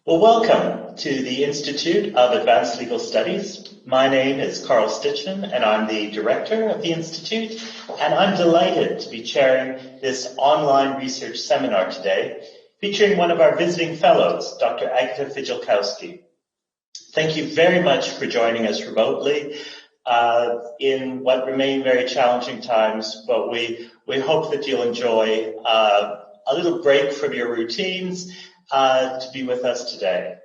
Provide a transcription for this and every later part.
Well, welcome to the Institute of Advanced Legal Studies. My name is Carl Stitchman, and I'm the director of the Institute, and I'm delighted to be chairing this online research seminar today, featuring one of our visiting fellows, Dr. Agata Fijalkowski. Thank you very much for joining us remotely in what remain very challenging times, but we hope that you'll enjoy a little break from your routines to be with us today.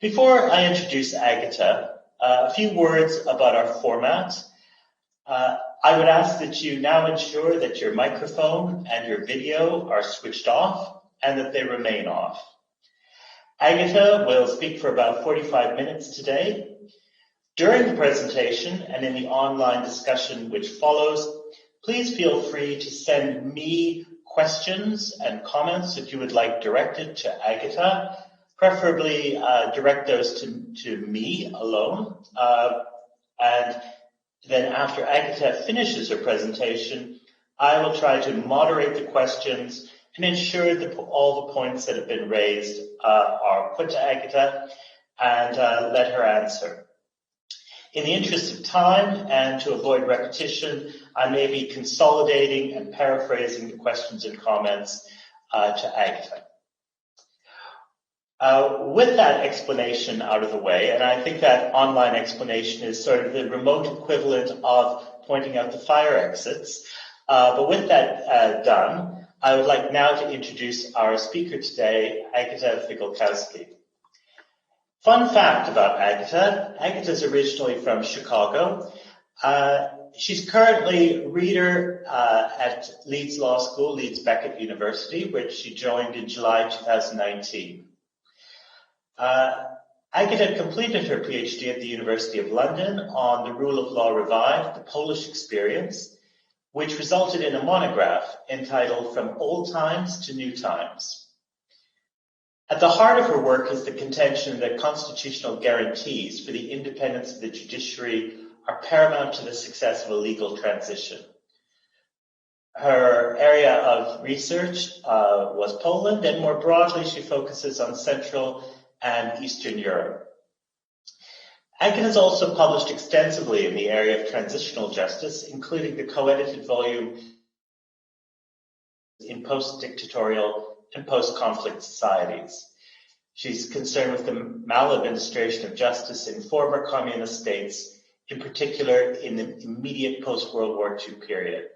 Before I introduce Agata, a few words about our format. I would ask that you now ensure that your microphone and your video are switched off and that they remain off. Agata will speak for about 45 minutes today. During the presentation and in the online discussion which follows, please feel free to send me questions and comments that you would like directed to Agata. Preferably direct those to me alone. And then after Agata finishes her presentation, I will try to moderate the questions and ensure that all the points that have been raised are put to Agata and let her answer. In the interest of time and to avoid repetition, I may be consolidating and paraphrasing the questions and comments to Agata. With that explanation out of the way, and I think that online explanation is sort of the remote equivalent of pointing out the fire exits, but with that done, I would like now to introduce our speaker today, Agata Fijalkowski. Fun fact about Agata. Agata's originally from Chicago. She's currently reader at Leeds Law School, Leeds Beckett University, which she joined in July 2019. Agata completed her PhD at the University of London on the Rule of Law Revived, the Polish Experience, which resulted in a monograph entitled From Old Times to New Times. At the heart of her work is the contention that constitutional guarantees for the independence of the judiciary are paramount to the success of a legal transition. Her area of research was Poland, and more broadly, she focuses on Central and Eastern Europe. Agata has also published extensively in the area of transitional justice, including the co-edited volume in post-dictatorial and post-conflict societies. She's concerned with the maladministration of justice in former communist states, in particular in the immediate post-World War II period.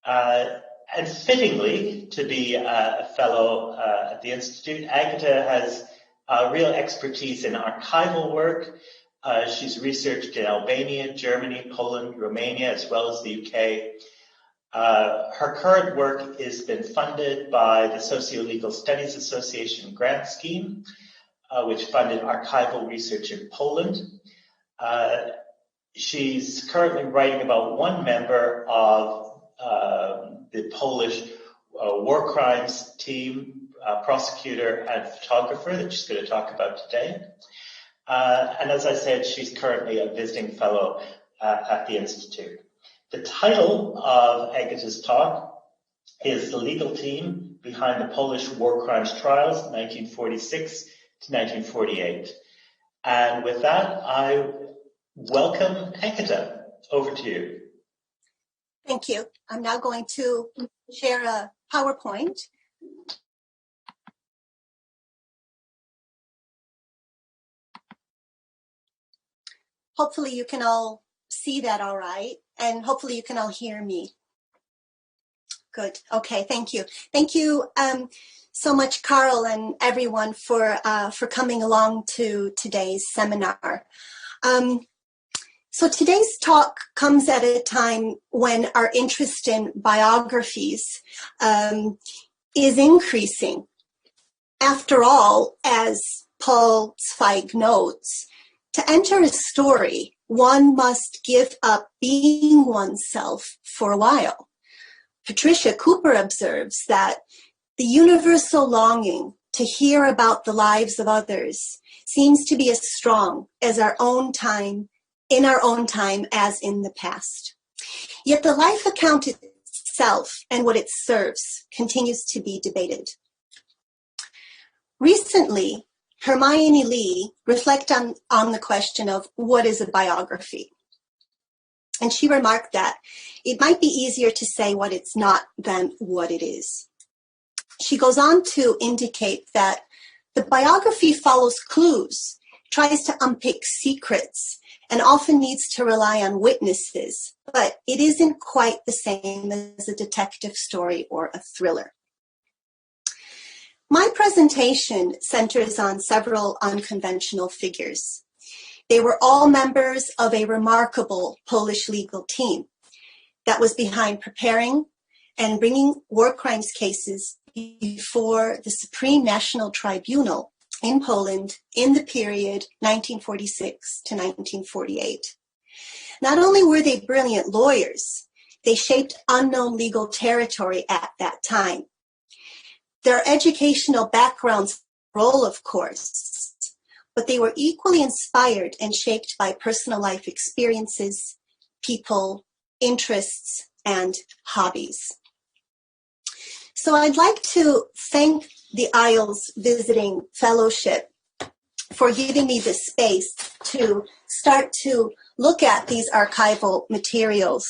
And fittingly, to be a fellow at the Institute, Agata has real expertise in archival work. She's researched in Albania, Germany, Poland, Romania, as well as the UK. Her current work has been funded by the Socio-Legal Studies Association grant scheme, which funded archival research in Poland. She's currently writing about one member of the Polish war crimes team, prosecutor and photographer that she's going to talk about today. And as I said, she's currently a visiting fellow at the Institute. The title of Agata's talk is The Legal Team Behind the Polish War Crimes Trials, 1946 to 1948. And with that, I welcome Agata. Over to you. Thank you. I'm now going to share a PowerPoint. Hopefully you can all see that all right, and hopefully you can all hear me. Good. Okay, thank you. Thank you so much, Carl, and everyone for coming along to today's seminar. So today's talk comes at a time when our interest in biographies is increasing. After all, as Paul Zweig notes, to enter a story, one must give up being oneself for a while. Patricia Cooper observes that the universal longing to hear about the lives of others seems to be as strong as in our own time as in the past. Yet the life account itself and what it serves continues to be debated. Recently, Hermione Lee reflected on the question of what is a biography. And she remarked that it might be easier to say what it's not than what it is. She goes on to indicate that the biography follows clues, tries to unpick secrets, and often needs to rely on witnesses, but it isn't quite the same as a detective story or a thriller. My presentation centers on several unconventional figures. They were all members of a remarkable Polish legal team that was behind preparing and bringing war crimes cases before the Supreme National Tribunal in Poland in the period 1946 to 1948. Not only were they brilliant lawyers, they shaped unknown legal territory at that time. Their educational backgrounds role, of course, but they were equally inspired and shaped by personal life experiences, people, interests, and hobbies. So I'd like to thank the IALS Visiting Fellowship for giving me this space to start to look at these archival materials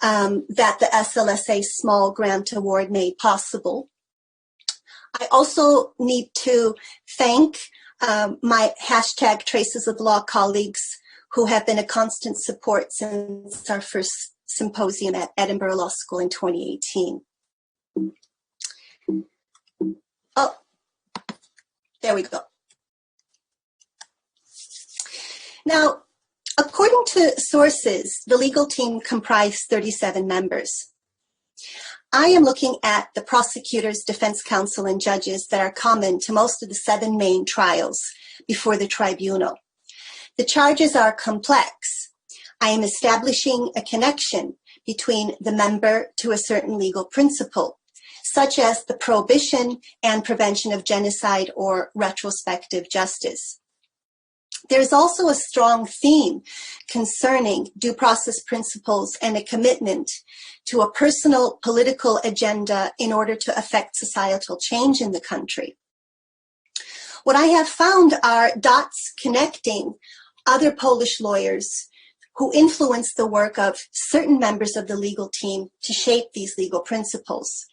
that the SLSA Small Grant Award made possible. I also need to thank my hashtag Traces of Law colleagues who have been a constant support since our first symposium at Edinburgh Law School in 2018. Oh, there we go. Now, according to sources, the legal team comprised 37 members. I am looking at the prosecutors, defense counsel, and judges that are common to most of the 7 main trials before the tribunal. The charges are complex. I am establishing a connection between the member to a certain legal principle, such as the prohibition and prevention of genocide or retrospective justice. There's also a strong theme concerning due process principles and a commitment to a personal political agenda in order to affect societal change in the country. What I have found are dots connecting other Polish lawyers who influenced the work of certain members of the legal team to shape these legal principles.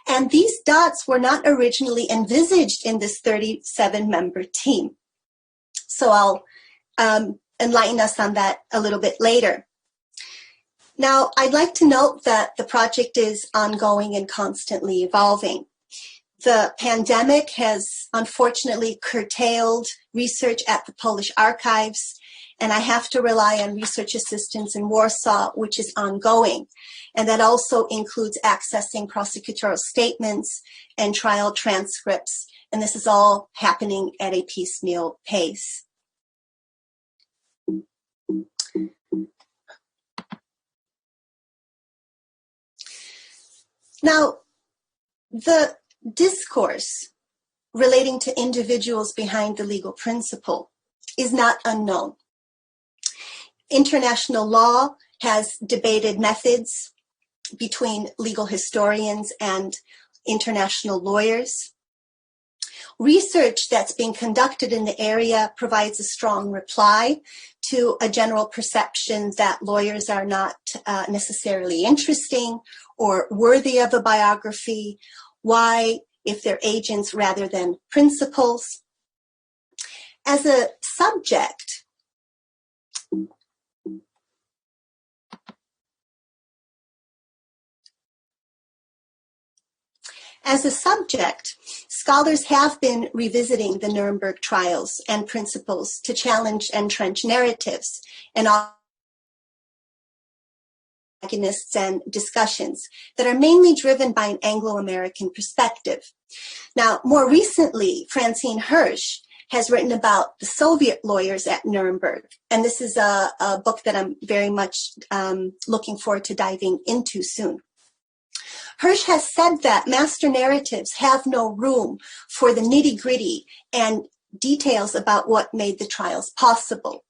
And these dots were not originally envisaged in this 37-member team. So I'll enlighten us on that a little bit later. Now, I'd like to note that the project is ongoing and constantly evolving. The pandemic has unfortunately curtailed research at the Polish archives, and I have to rely on research assistance in Warsaw, which is ongoing. And that also includes accessing prosecutorial statements and trial transcripts. And this is all happening at a piecemeal pace. Now, the discourse relating to individuals behind the legal principle is not unknown. International law has debated methods between legal historians and international lawyers. Research that's being conducted in the area provides a strong reply to a general perception that lawyers are not necessarily interesting or worthy of a biography. Why, if they're agents rather than principals? As a subject, scholars have been revisiting the Nuremberg trials and principles to challenge entrenched narratives and agonists and discussions that are mainly driven by an Anglo-American perspective. Now, more recently, Francine Hirsch has written about the Soviet lawyers at Nuremberg, and this is a book that I'm very much looking forward to diving into soon. Hirsch has said that master narratives have no room for the nitty-gritty and details about what made the trials possible.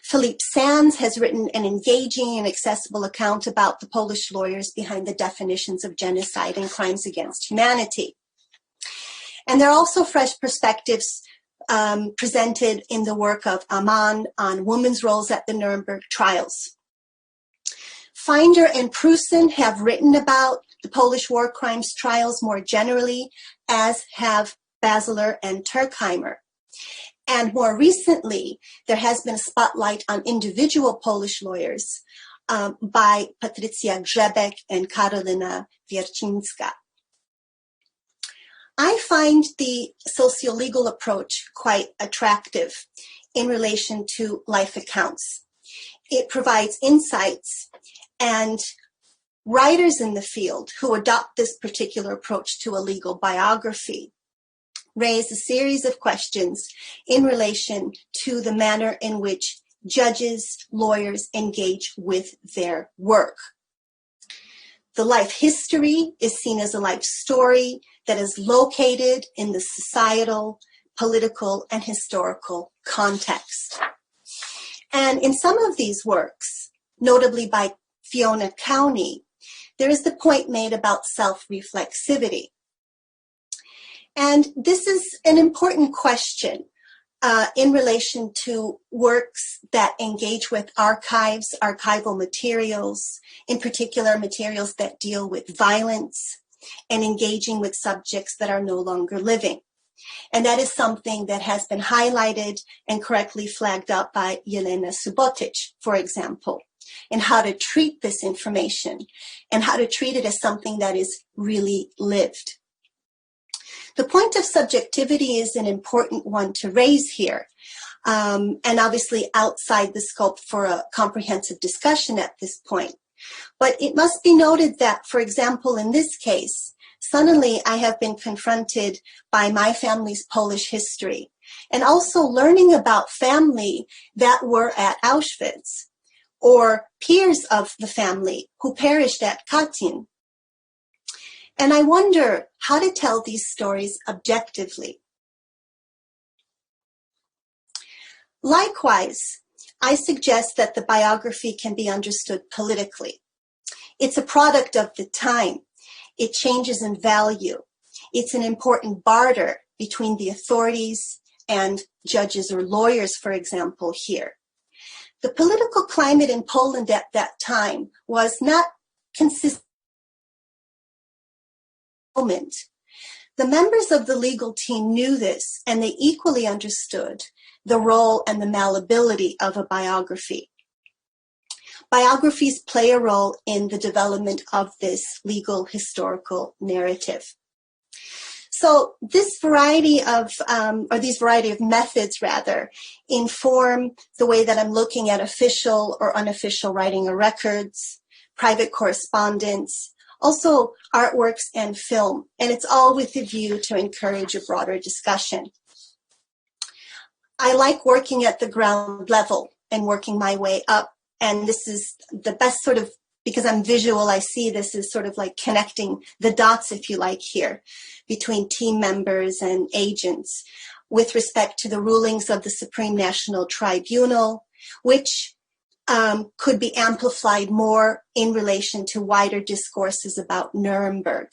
Philippe Sands has written an engaging and accessible account about the Polish lawyers behind the definitions of genocide and crimes against humanity. And there are also fresh perspectives presented in the work of Amann on women's roles at the Nuremberg trials. Finder and Prusen have written about the Polish war crimes trials more generally, as have Basiler and Turkheimer. And more recently, there has been a spotlight on individual Polish lawyers by Patrycja Grzebek and Karolina Wiercińska. I find the socio-legal approach quite attractive in relation to life accounts. It provides insights, and writers in the field who adopt this particular approach to a legal biography raise a series of questions in relation to the manner in which judges, lawyers engage with their work. The life history is seen as a life story that is located in the societal, political, and historical context. And in some of these works, notably by Fiona Cowney, there is the point made about self-reflexivity. And this is an important question in relation to works that engage with archives, archival materials, in particular materials that deal with violence and engaging with subjects that are no longer living. And that is something that has been highlighted and correctly flagged up by Jelena Subotic, for example, in how to treat this information and how to treat it as something that is really lived. The point of subjectivity is an important one to raise here, and obviously outside the scope for a comprehensive discussion at this point. But it must be noted that, for example, in this case, suddenly I have been confronted by my family's Polish history, and also learning about family that were at Auschwitz, or peers of the family who perished at Katyn. And I wonder how to tell these stories objectively. Likewise, I suggest that the biography can be understood politically. It's a product of the time. It changes in value. It's an important barter between the authorities and judges or lawyers, for example, here. The political climate in Poland at that time was not consistent. The members of the legal team knew this, and they equally understood the role and the malleability of a biography. Biographies play a role in the development of this legal historical narrative. So this variety of, these variety of methods rather, inform the way that I'm looking at official or unofficial writing or records, private correspondence, also artworks and film, and it's all with a view to encourage a broader discussion. I like working at the ground level and working my way up, and this is the best sort of, because I'm visual, I see this as sort of like connecting the dots, if you like, here, between team members and agents with respect to the rulings of the Supreme National Tribunal, which could be amplified more in relation to wider discourses about Nuremberg.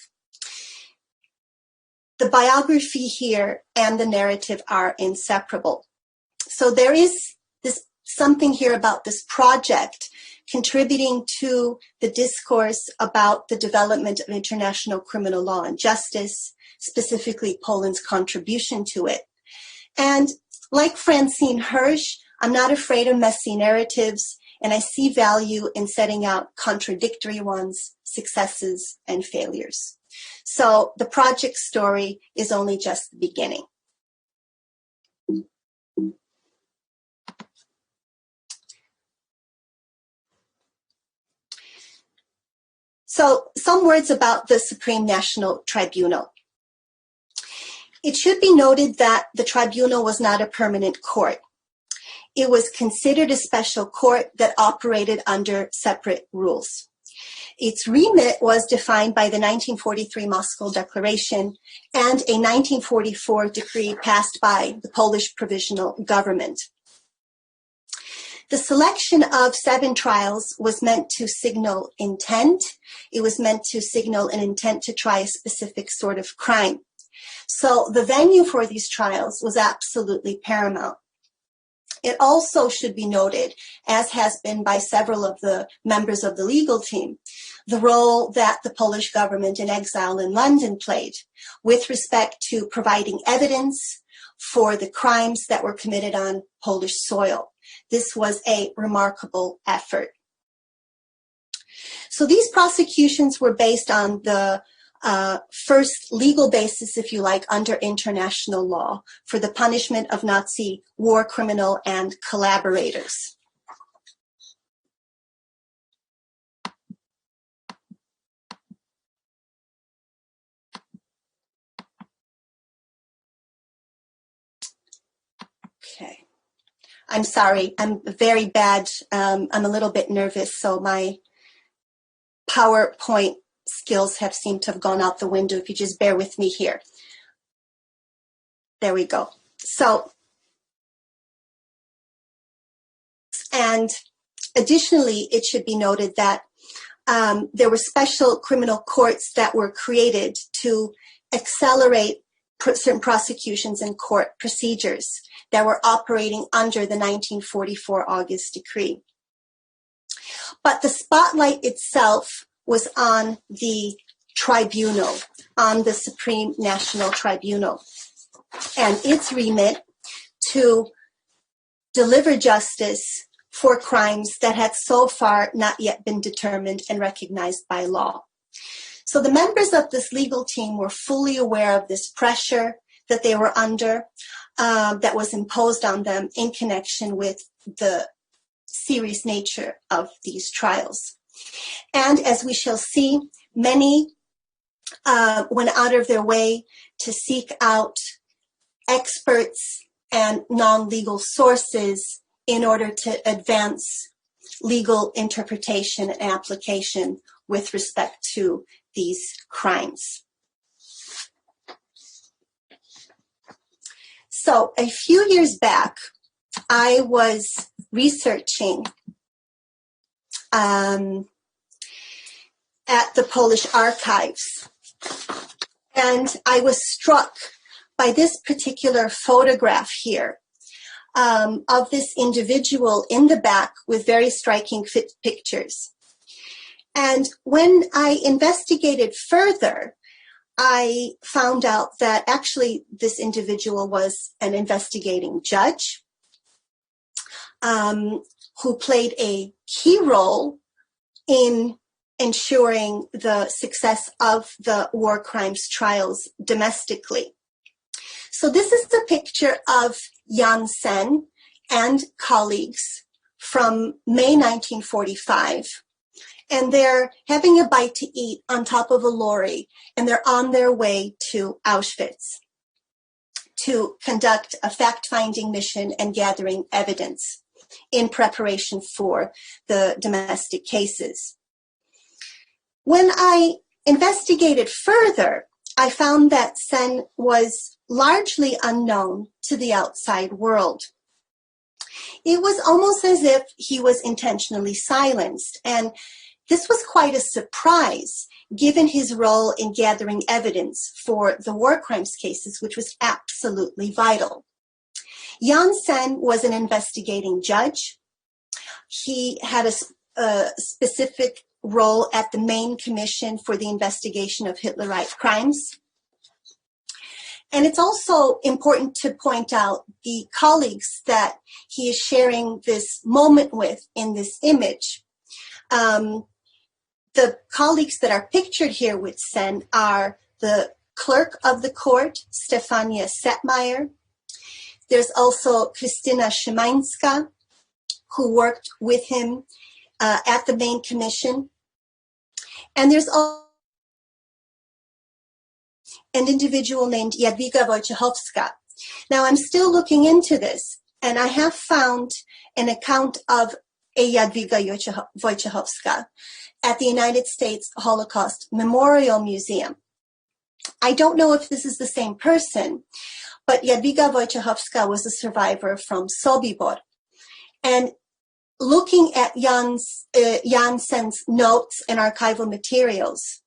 The biography here and the narrative are inseparable. So there is this something here about this project contributing to the discourse about the development of international criminal law and justice, specifically Poland's contribution to it. And like Francine Hirsch, I'm not afraid of messy narratives, and I see value in setting out contradictory ones, successes, and failures. So the project story is only just the beginning. So some words about the Supreme National Tribunal. It should be noted that the tribunal was not a permanent court. It was considered a special court that operated under separate rules. Its remit was defined by the 1943 Moscow Declaration and a 1944 decree passed by the Polish Provisional Government. The selection of 7 trials was meant to signal intent. It was meant to signal an intent to try a specific sort of crime. So the venue for these trials was absolutely paramount. It also should be noted, as has been by several of the members of the legal team, the role that the Polish government in exile in London played with respect to providing evidence for the crimes that were committed on Polish soil. This was a remarkable effort. So these prosecutions were based on the first legal basis, if you like, under international law for the punishment of Nazi war criminal and collaborators. Okay. I'm sorry, I'm very bad. I'm a little bit nervous, so my PowerPoint skills have seemed to have gone out the window. If you just bear with me here. There we go. So, and additionally, it should be noted that there were special criminal courts that were created to accelerate certain prosecutions and court procedures that were operating under the 1944 August Decree. But the spotlight itself was on the tribunal, on the Supreme National Tribunal, and its remit to deliver justice for crimes that had so far not yet been determined and recognized by law. So the members of this legal team were fully aware of this pressure that they were under, that was imposed on them in connection with the serious nature of these trials. And as we shall see, many went out of their way to seek out experts and non-legal sources in order to advance legal interpretation and application with respect to these crimes. So a few years back, I was researching at the Polish archives, and I was struck by this particular photograph here of this individual in the back with very striking pictures. And when I investigated further, I found out that actually this individual was an investigating judge who played a key role in ensuring the success of the war crimes trials domestically. So this is the picture of Jan Sen and colleagues from May 1945. And they're having a bite to eat on top of a lorry, and they're on their way to Auschwitz to conduct a fact-finding mission and gathering evidence in preparation for the domestic cases. When I investigated further, I found that Sen was largely unknown to the outside world. It was almost as if he was intentionally silenced, and this was quite a surprise, given his role in gathering evidence for the war crimes cases, which was absolutely vital. Jan Sen was an investigating judge. He had a specific role at the main commission for the investigation of Hitlerite crimes. And it's also important to point out the colleagues that he is sharing this moment with in this image. The colleagues that are pictured here with Sen are the clerk of the court, Stefania Setmeyer. There's also Krystyna Szymańska, who worked with him at the main commission. And there's also an individual named Jadwiga Wojciechowska. Now, I'm still looking into this, and I have found an account of a Jadwiga Wojciechowska at the United States Holocaust Memorial Museum. I don't know if this is the same person, but Jadwiga Wojciechowska was a survivor from Sobibor. And looking at Jan Sen's notes and archival materials,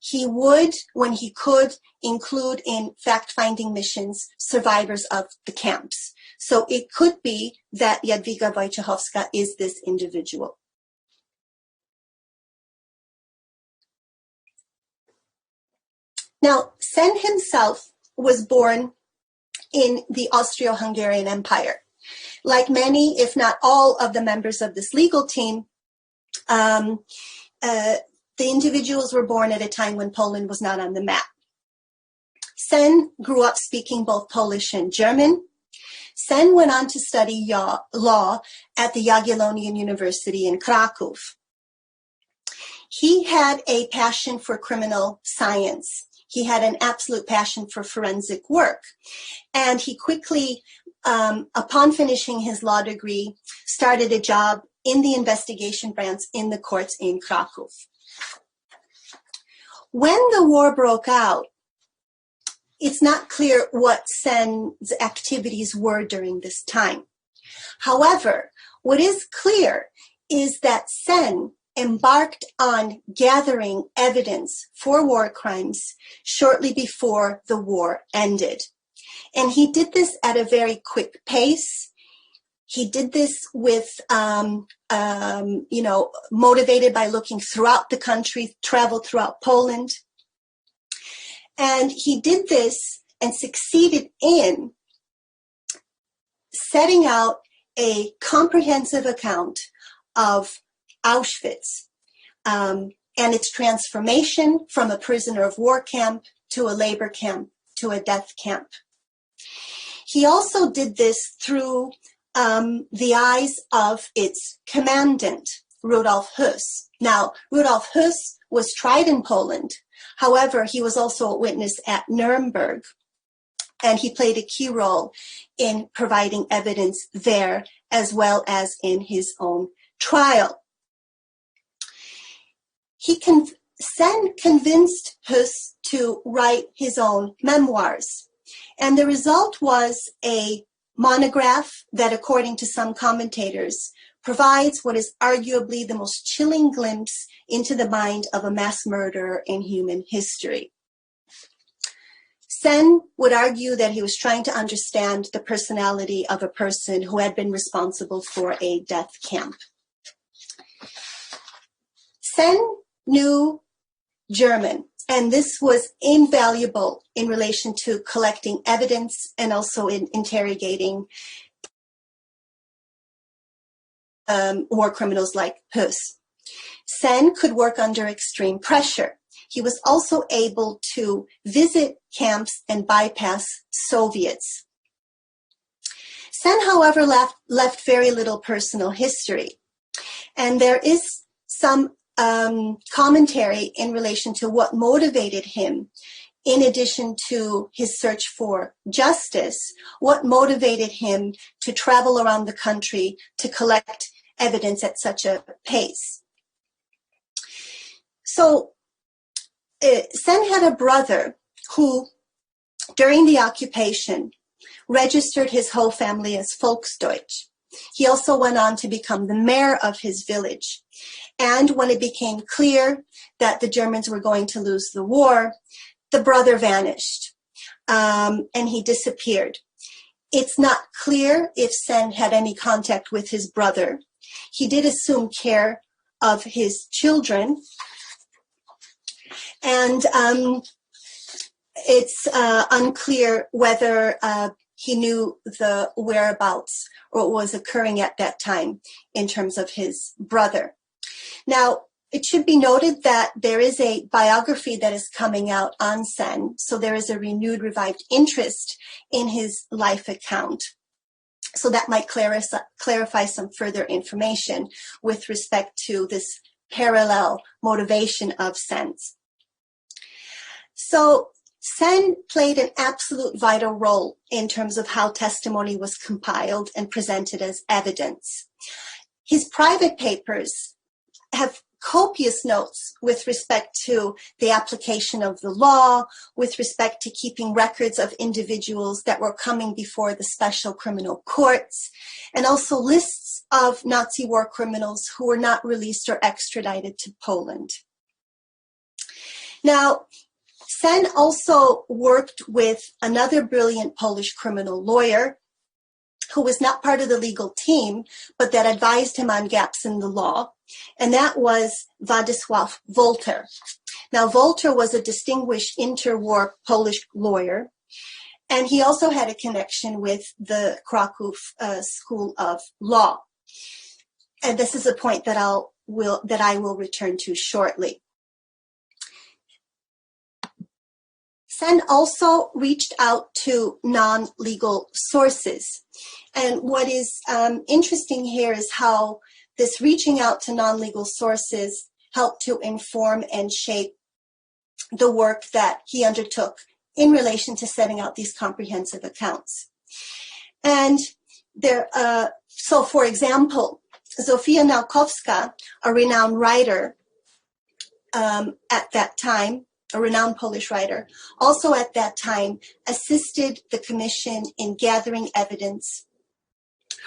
he would, when he could, include in fact-finding missions survivors of the camps. So it could be that Jadwiga Wojciechowska is this individual. Now, Sen himself was born in the Austro-Hungarian Empire. Like many, if not all, of the members of this legal team, the individuals were born at a time when Poland was not on the map. Sen grew up speaking both Polish and German. Sen went on to study law at the Jagiellonian University in Krakow. He had a passion for criminal science. He had an absolute passion for forensic work. And he quickly, upon finishing his law degree, started a job in the investigation branch in the courts in Krakow. When the war broke out, it's not clear what Sen's activities were during this time. However, what is clear is that Sen embarked on gathering evidence for war crimes shortly before the war ended. And he did this at a very quick pace. He did this with, motivated by looking throughout the country, traveled throughout Poland. And he did this and succeeded in setting out a comprehensive account of Auschwitz and its transformation from a prisoner of war camp to a labor camp to a death camp. He also did this through the eyes of its commandant, Rudolf Huss. Now, Rudolf Huss was tried in Poland. However, he was also a witness at Nuremberg, and he played a key role in providing evidence there as well as in his own trial. Sen convinced Huss to write his own memoirs, and the result was a monograph that, according to some commentators, provides what is arguably the most chilling glimpse into the mind of a mass murderer in human history. Sen would argue that he was trying to understand the personality of a person who had been responsible for a death camp. Sen knew German, and this was invaluable in relation to collecting evidence and also in interrogating war criminals like Huss. Sen could work under extreme pressure. He was also able to visit camps and bypass Soviets. Sen, however, left very little personal history. And there is some commentary in relation to what motivated him, in addition to his search for justice, what motivated him to travel around the country to collect evidence at such a pace. So Sen had a brother who, during the occupation, registered his whole family as Volksdeutsch. He also went on to become the mayor of his village. And when it became clear that the Germans were going to lose the war, the brother vanished, and he disappeared. It's not clear if Sen had any contact with his brother. He did assume care of his children, and it's unclear whether he knew the whereabouts or what was occurring at that time in terms of his brother. Now, it should be noted that there is a biography that is coming out on Sen, so there is a renewed, revived interest in his life account. So that might clarify some further information with respect to this parallel motivation of Sen's. So Sen played an absolute vital role in terms of how testimony was compiled and presented as evidence. His private papers have copious notes with respect to the application of the law, with respect to keeping records of individuals that were coming before the special criminal courts, and also lists of Nazi war criminals who were not released or extradited to Poland. Now, Sen also worked with another brilliant Polish criminal lawyer who was not part of the legal team, but that advised him on gaps in the law, and that was Władysław Wolter. Now, Wolter was a distinguished interwar Polish lawyer, and he also had a connection with the Krakow School of Law. And this is a point that I will return to shortly. Sen also reached out to non-legal sources. And what is interesting here is how this reaching out to non-legal sources helped to inform and shape the work that he undertook in relation to setting out these comprehensive accounts. And there, so for example, Zofia Nałkowska, a renowned writer at that time, a renowned Polish writer, also at that time assisted the commission in gathering evidence.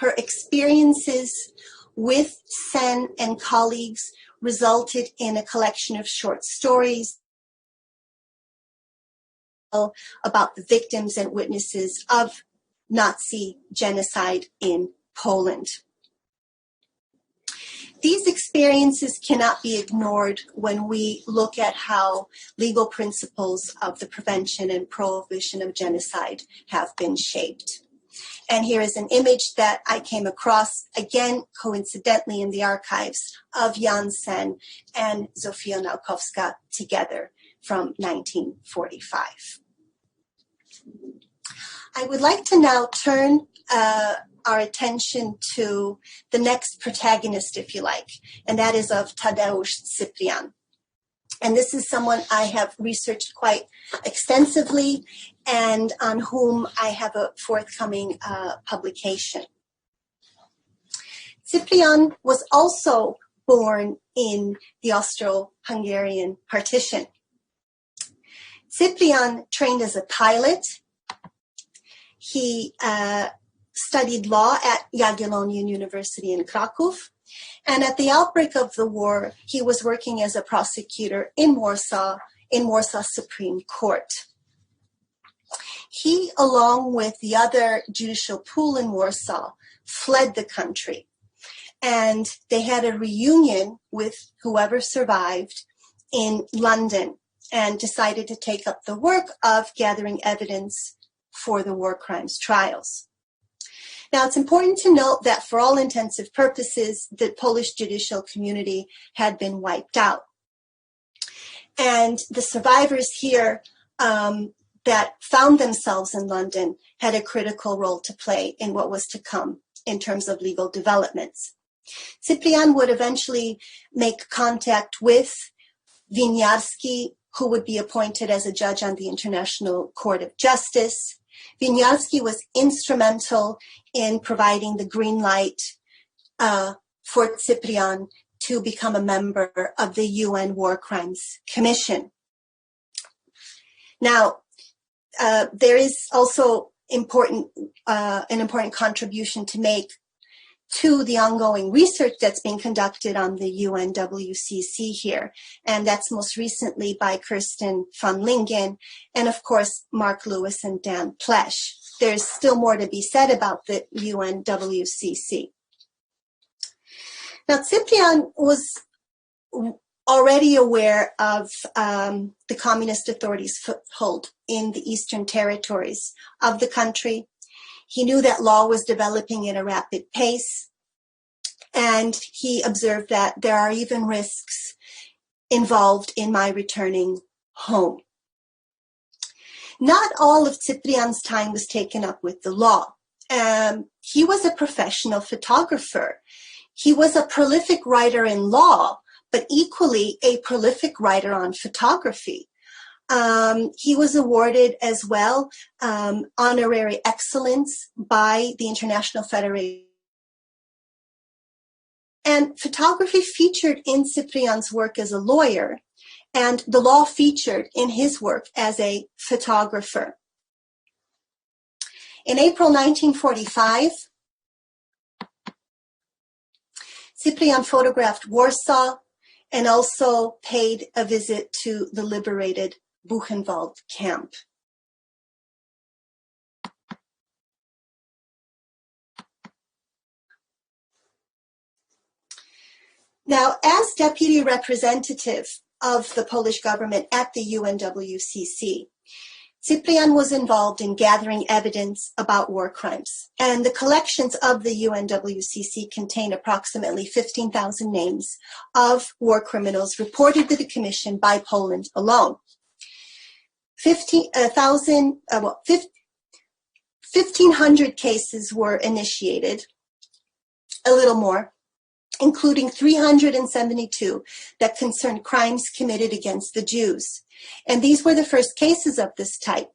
Her experiences with Sen and colleagues resulted in a collection of short stories about the victims and witnesses of Nazi genocide in Poland. These experiences cannot be ignored when we look at how legal principles of the prevention and prohibition of genocide have been shaped. And here is an image that I came across, again, coincidentally in the archives, of Jan Sen and Zofia Nałkowska together from 1945. I would like to now turn our attention to the next protagonist, if you like, and that is of Tadeusz Cyprian. And this is someone I have researched quite extensively and on whom I have a forthcoming publication. Cyprian was also born in the Austro-Hungarian partition. Cyprian trained as a pilot. He studied law at Jagiellonian University in Krakow. And at the outbreak of the war, he was working as a prosecutor in Warsaw Supreme Court. He, along with the other judicial pool in Warsaw, fled the country. And they had a reunion with whoever survived in London and decided to take up the work of gathering evidence for the war crimes trials. Now, it's important to note that for all intensive purposes, the Polish judicial community had been wiped out. And the survivors here that found themselves in London had a critical role to play in what was to come in terms of legal developments. Cyprian would eventually make contact with Winiarski, who would be appointed as a judge on the International Court of Justice. Winiarski was instrumental in providing the green light for Cyprian to become a member of the UN War Crimes Commission. Now, there is also an important contribution to make to the ongoing research that's being conducted on the UNWCC here. And that's most recently by Kirsten van Lingen and, of course, Mark Lewis and Dan Plesch. There's still more to be said about the UNWCC. Now, Cyprian was already aware of the communist authorities' foothold in the eastern territories of the country. He knew that law was developing at a rapid pace, and he observed that there are even risks involved in my returning home. Not all of Cyprian's time was taken up with the law. He was a professional photographer. He was a prolific writer in law, but equally a prolific writer on photography. He was awarded as well honorary excellence by the International Federation. And photography featured in Cyprian's work as a lawyer, and the law featured in his work as a photographer. In April 1945, Cyprian photographed Warsaw and also paid a visit to the liberated Buchenwald camp. Now, as deputy representative of the Polish government at the UNWCC, Cyprian was involved in gathering evidence about war crimes, and the collections of the UNWCC contain approximately 15,000 names of war criminals reported to the Commission by Poland alone. 1,500 cases were initiated, a little more, including 372 that concerned crimes committed against the Jews. And these were the first cases of this type.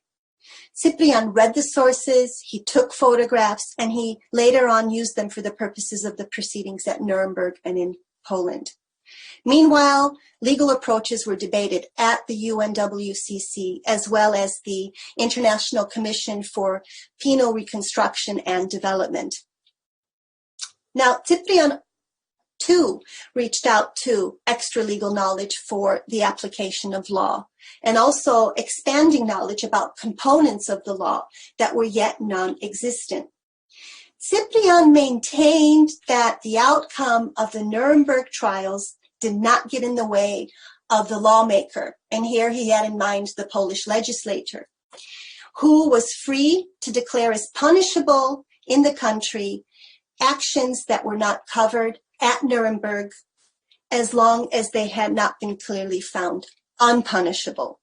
Cyprian read the sources, he took photographs, and he later on used them for the purposes of the proceedings at Nuremberg and in Poland. Meanwhile, legal approaches were debated at the UNWCC as well as the International Commission for Penal Reconstruction and Development. Now, Cyprian too reached out to extra legal knowledge for the application of law, and also expanding knowledge about components of the law that were yet non-existent. Cyprian maintained that the outcome of the Nuremberg trials did not get in the way of the lawmaker, and here he had in mind the Polish legislature, who was free to declare as punishable in the country actions that were not covered at Nuremberg, as long as they had not been clearly found unpunishable.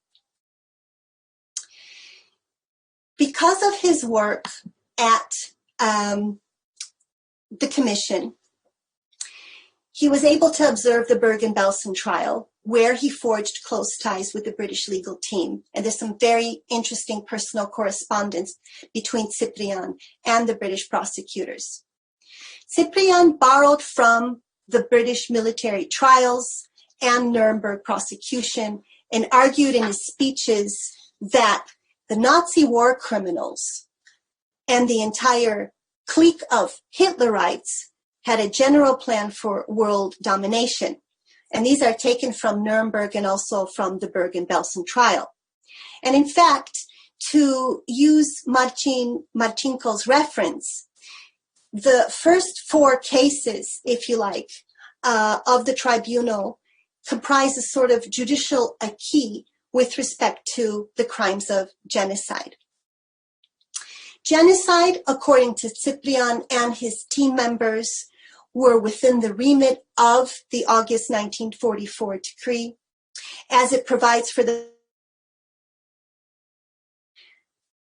Because of his work at the Commission, he was able to observe the Bergen-Belsen Trial, where he forged close ties with the British legal team. And there's some very interesting personal correspondence between Cyprian and the British prosecutors. Cyprian borrowed from the British military trials and Nuremberg prosecution and argued in his speeches that the Nazi war criminals and the entire clique of Hitlerites had a general plan for world domination. And these are taken from Nuremberg and also from the Bergen-Belsen Trial. And in fact, to use Marcinko's reference, the first four cases, if you like, of the tribunal comprise a sort of judicial acquis with respect to the crimes of genocide. Genocide, according to Cyprian and his team members, were within the remit of the August 1944 decree, as it provides for the...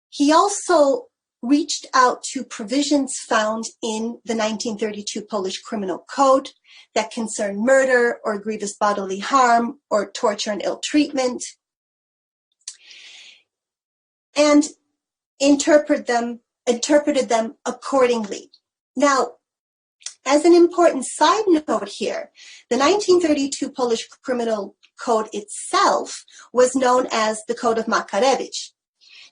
He also reached out to provisions found in the 1932 Polish Criminal Code that concern murder or grievous bodily harm or torture and ill treatment, and interpreted them accordingly. Now, as an important side note here, the 1932 Polish Criminal Code itself was known as the Code of Makarewicz.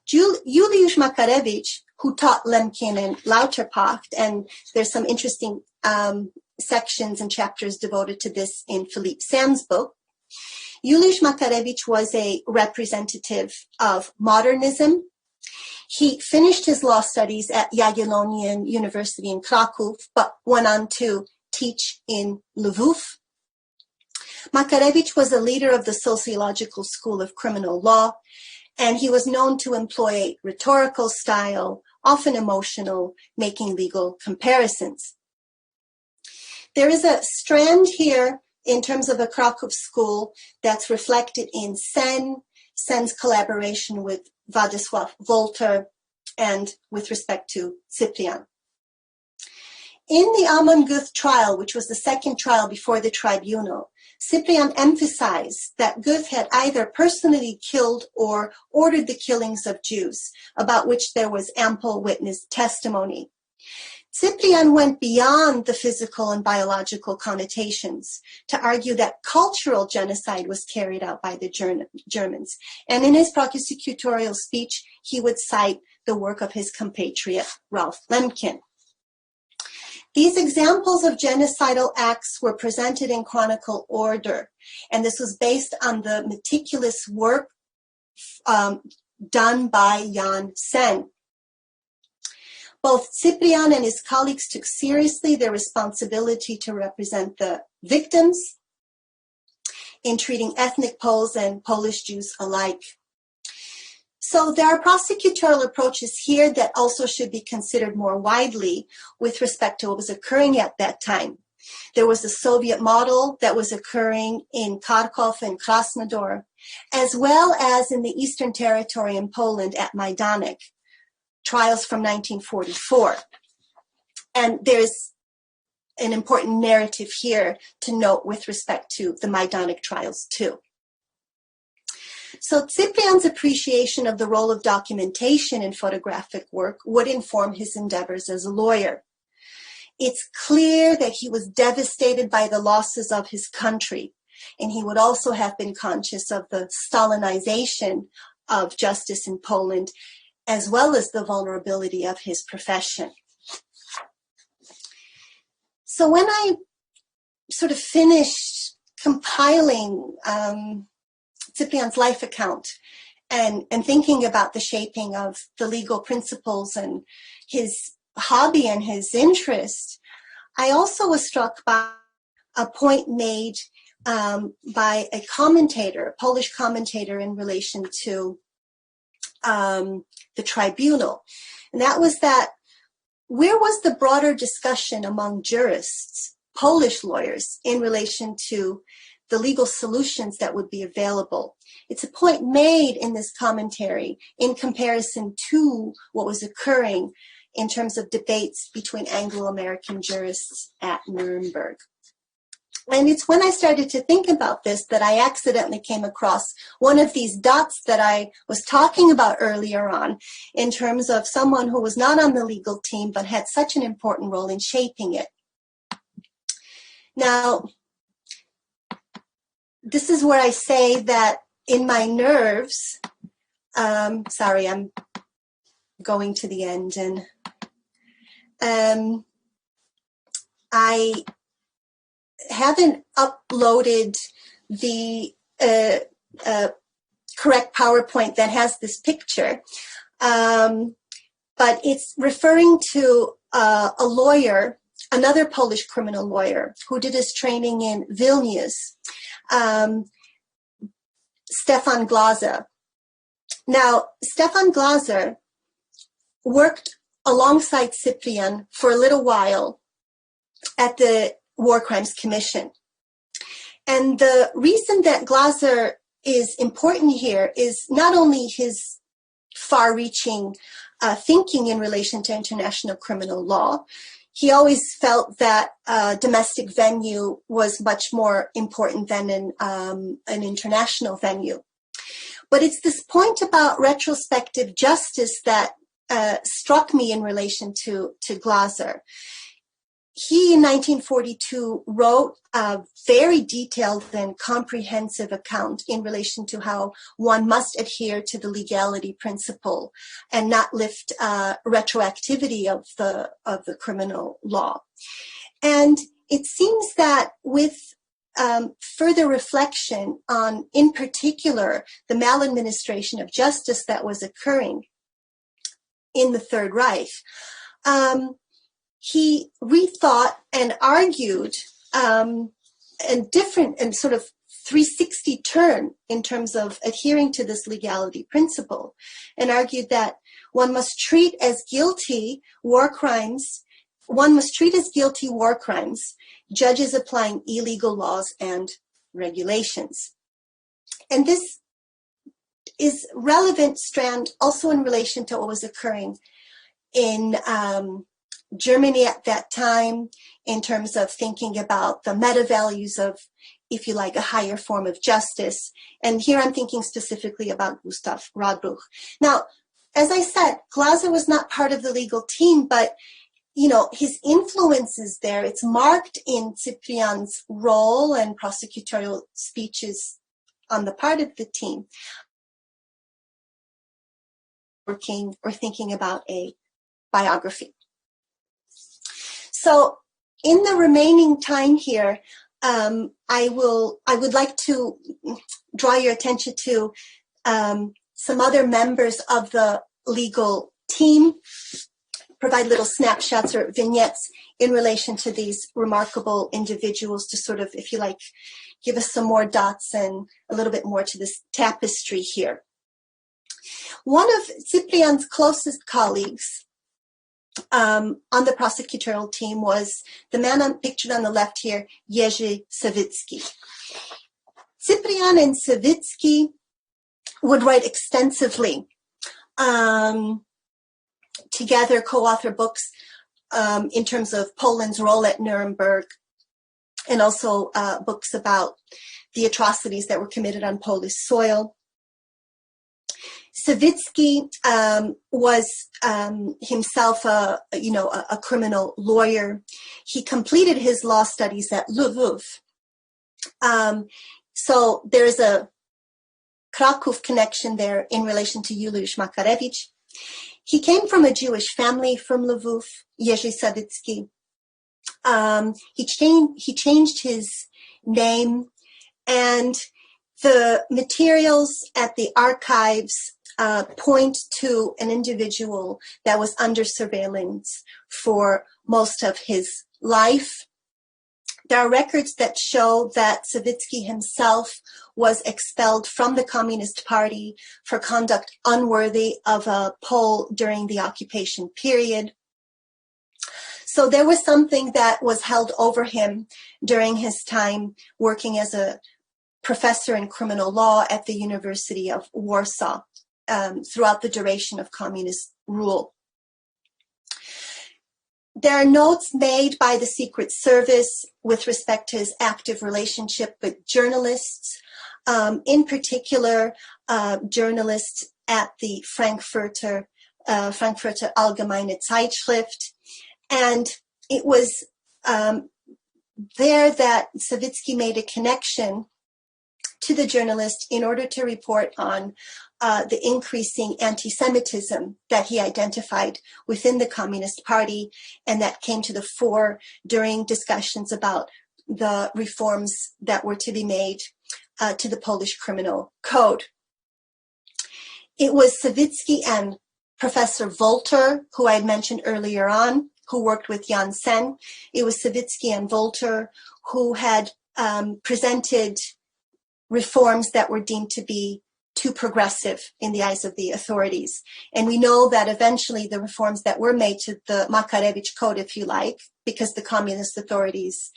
Juliusz Makarewicz, who taught Lemkin and Lauterpacht, and there's some interesting sections and chapters devoted to this in Philippe Sam's book. Juliusz Makarewicz was a representative of modernism. He finished his law studies at Jagiellonian University in Krakow, but went on to teach in Lwów. Makarewicz was a leader of the sociological school of criminal law, and he was known to employ a rhetorical style, often emotional, making legal comparisons. There is a strand here in terms of the Krakow school that's reflected in Sen's collaboration with Władysław Wolter and with respect to Cyprian. In the Amon Guth trial, which was the second trial before the tribunal, Cyprian emphasized that Guth had either personally killed or ordered the killings of Jews, about which there was ample witness testimony. Cyprian went beyond the physical and biological connotations to argue that cultural genocide was carried out by the Germans. And in his prosecutorial speech, he would cite the work of his compatriot, Ralph Lemkin. These examples of genocidal acts were presented in chronicle order, and this was based on the meticulous work done by Jan Sen. Both Cyprian and his colleagues took seriously their responsibility to represent the victims in treating ethnic Poles and Polish Jews alike. So there are prosecutorial approaches here that also should be considered more widely with respect to what was occurring at that time. There was the Soviet model that was occurring in Kharkov and Krasnodar, as well as in the Eastern Territory in Poland at Majdanek, trials from 1944. And there's an important narrative here to note with respect to the Majdanek trials too. So Cyprian's appreciation of the role of documentation in photographic work would inform his endeavors as a lawyer. It's clear that he was devastated by the losses of his country, and he would also have been conscious of the Stalinization of justice in Poland, as well as the vulnerability of his profession. So when I sort of finished compiling Cyprian's life account and thinking about the shaping of the legal principles and his hobby and his interest, I also was struck by a point made by a commentator, a Polish commentator, in relation to the tribunal. And that was that where was the broader discussion among jurists, Polish lawyers, in relation to the legal solutions that would be available? It's a point made in this commentary in comparison to what was occurring in terms of debates between Anglo-American jurists at Nuremberg. And it's when I started to think about this that I accidentally came across one of these dots that I was talking about earlier on in terms of someone who was not on the legal team but had such an important role in shaping it. Now, this is where I say that in my nerves, sorry, I'm going to the end, and I haven't uploaded the correct PowerPoint that has this picture, but it's referring to a lawyer, another Polish criminal lawyer who did his training in Vilnius, Stefan Glaza. Now, Stefan Glaza worked alongside Cyprian for a little while at the War Crimes Commission. And the reason that Glaza is important here is not only his far-reaching thinking in relation to international criminal law. He always felt that domestic venue was much more important than an international venue. But it's this point about retrospective justice that struck me in relation to Glaza. He, in 1942, wrote a very detailed and comprehensive account in relation to how one must adhere to the legality principle and not lift retroactivity of the criminal law. And it seems that with further reflection on, in particular, the maladministration of justice that was occurring in the Third Reich, he rethought and argued a different and sort of 360 turn in terms of adhering to this legality principle, and argued that one must treat as guilty war crimes, judges applying illegal laws and regulations. And this is relevant strand also in relation to what was occurring in Germany at that time in terms of thinking about the meta values of, if you like, a higher form of justice. And here I'm thinking specifically about Gustav Ragbrook. Now, as I said, Glaza was not part of the legal team, but you know, his influence is there. It's marked in Cyprian's role and prosecutorial speeches on the part of the team, working or thinking about a biography. So in the remaining time here, I would like to draw your attention to some other members of the legal team, provide little snapshots or vignettes in relation to these remarkable individuals to sort of, if you like, give us some more dots and a little bit more to this tapestry here. One of Cyprian's closest colleagues on the prosecutorial team was the man pictured on the left here, Jerzy Savitsky. Cyprian and Savitsky would write extensively, together co-author books in terms of Poland's role at Nuremberg, and also books about the atrocities that were committed on Polish soil. Savitsky was himself a criminal lawyer. He completed his law studies at Lwów. So there's a Kraków connection there in relation to Juliusz Makarewicz. He came from a Jewish family from Lwów, Jerzy Savitsky. He changed his name, and the materials at the archives point to an individual that was under surveillance for most of his life. There are records that show that Savitsky himself was expelled from the Communist Party for conduct unworthy of a Pole during the occupation period. So there was something that was held over him during his time working as a professor in criminal law at the University of Warsaw throughout the duration of communist rule. There are notes made by the Secret Service with respect to his active relationship with journalists, in particular journalists at the Frankfurter Allgemeine Zeitschrift. And it was there that Savitsky made a connection to the journalist in order to report on the increasing anti-Semitism that he identified within the Communist Party, and that came to the fore during discussions about the reforms that were to be made to the Polish Criminal Code. It was Savitsky and Professor Volter, who I had mentioned earlier on, who worked with Jan Sen. It was Savitsky and Volter who had presented reforms that were deemed to be too progressive in the eyes of the authorities. And we know that eventually the reforms that were made to the Makarewicz Code, if you like, because the communist authorities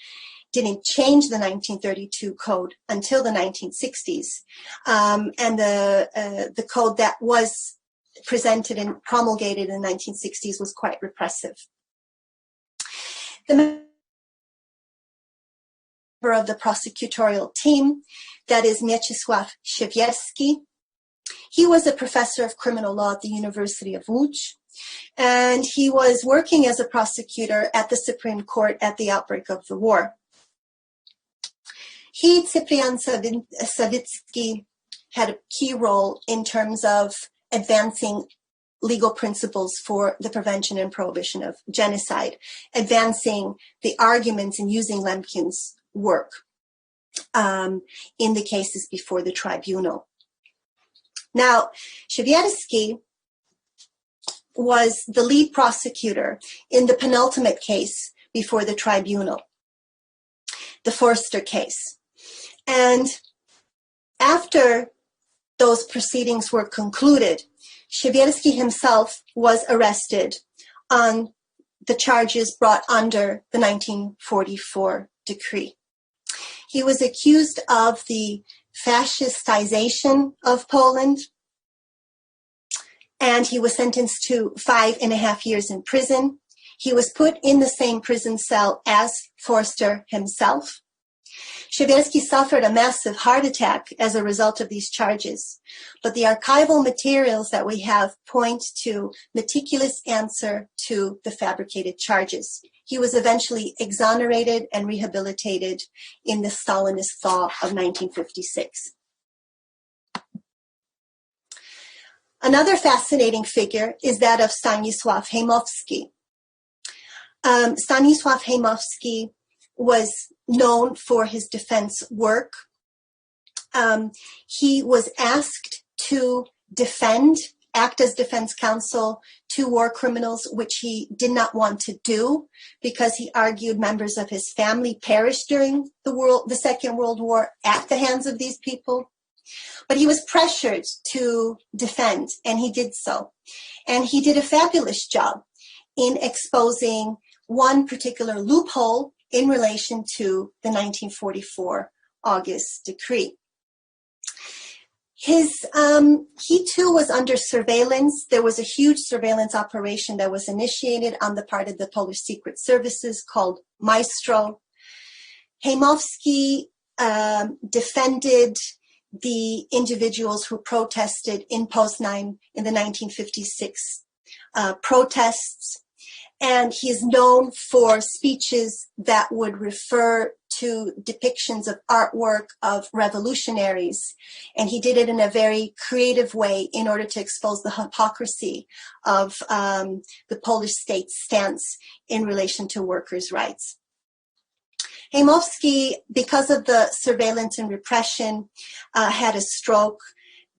didn't change the 1932 code until the 1960s. And the code that was presented and promulgated in the 1960s was quite repressive. The member of the prosecutorial team, that is Mieczysław Siewierski. He was a professor of criminal law at the University of Łódź, and he was working as a prosecutor at the Supreme Court at the outbreak of the war. He, Cyprian Savitsky, had a key role in terms of advancing legal principles for the prevention and prohibition of genocide, advancing the arguments and using Lemkin's work in the cases before the tribunal. Now, Siewierski was the lead prosecutor in the penultimate case before the tribunal, the Forster case. And after those proceedings were concluded, Siewierski himself was arrested on the charges brought under the 1944 decree. He was accused of the fascistization of Poland, and he was sentenced to 5.5 years in prison. He was put in the same prison cell as Forster himself. Siewierski suffered a massive heart attack as a result of these charges, but the archival materials that we have point to meticulous answer to the fabricated charges. He was eventually exonerated and rehabilitated in the Stalinist thaw of 1956. Another fascinating figure is that of Stanislav Heymovsky. Stanislav Heymovsky was known for his defense work. He was asked to act as defense counsel to war criminals, which he did not want to do because he argued members of his family perished during the Second World War at the hands of these people. But he was pressured to defend, and he did so. And he did a fabulous job in exposing one particular loophole in relation to the 1944 August decree. He too was under surveillance. There was a huge surveillance operation that was initiated on the part of the Polish secret services called Maestro. Heymovsky defended the individuals who protested in Poznań in the 1956 protests. And he is known for speeches that would refer to depictions of artwork of revolutionaries. And he did it in a very creative way in order to expose the hypocrisy of the Polish state's stance in relation to workers' rights. Heymovsky, because of the surveillance and repression, had a stroke,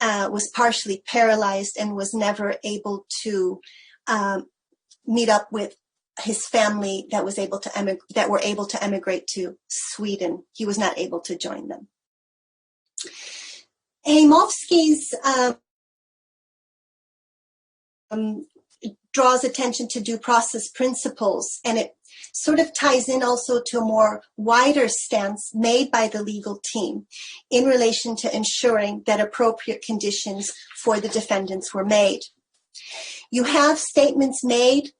was partially paralyzed, and was never able to meet up with his family that were able to emigrate to Sweden. He was not able to join them. Heymovsky's draws attention to due process principles, and it sort of ties in also to a more wider stance made by the legal team in relation to ensuring that appropriate conditions for the defendants were made. You have statements made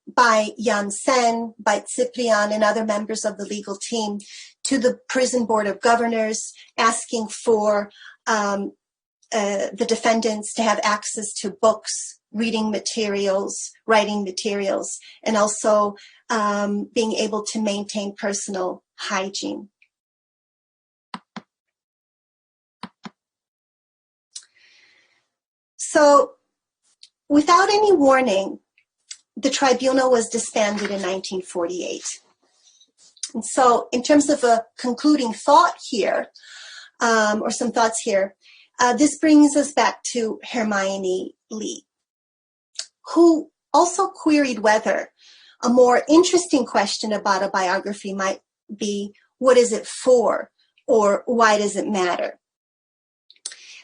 by Jan Sen, by Cyprian, and other members of the legal team to the Prison Board of Governors, asking for the defendants to have access to books, reading materials, writing materials, and also being able to maintain personal hygiene. So, without any warning, the tribunal was disbanded in 1948. And so, in terms of a concluding thought here, or some thoughts here, this brings us back to Hermione Lee, who also queried whether a more interesting question about a biography might be, what is it for, or why does it matter?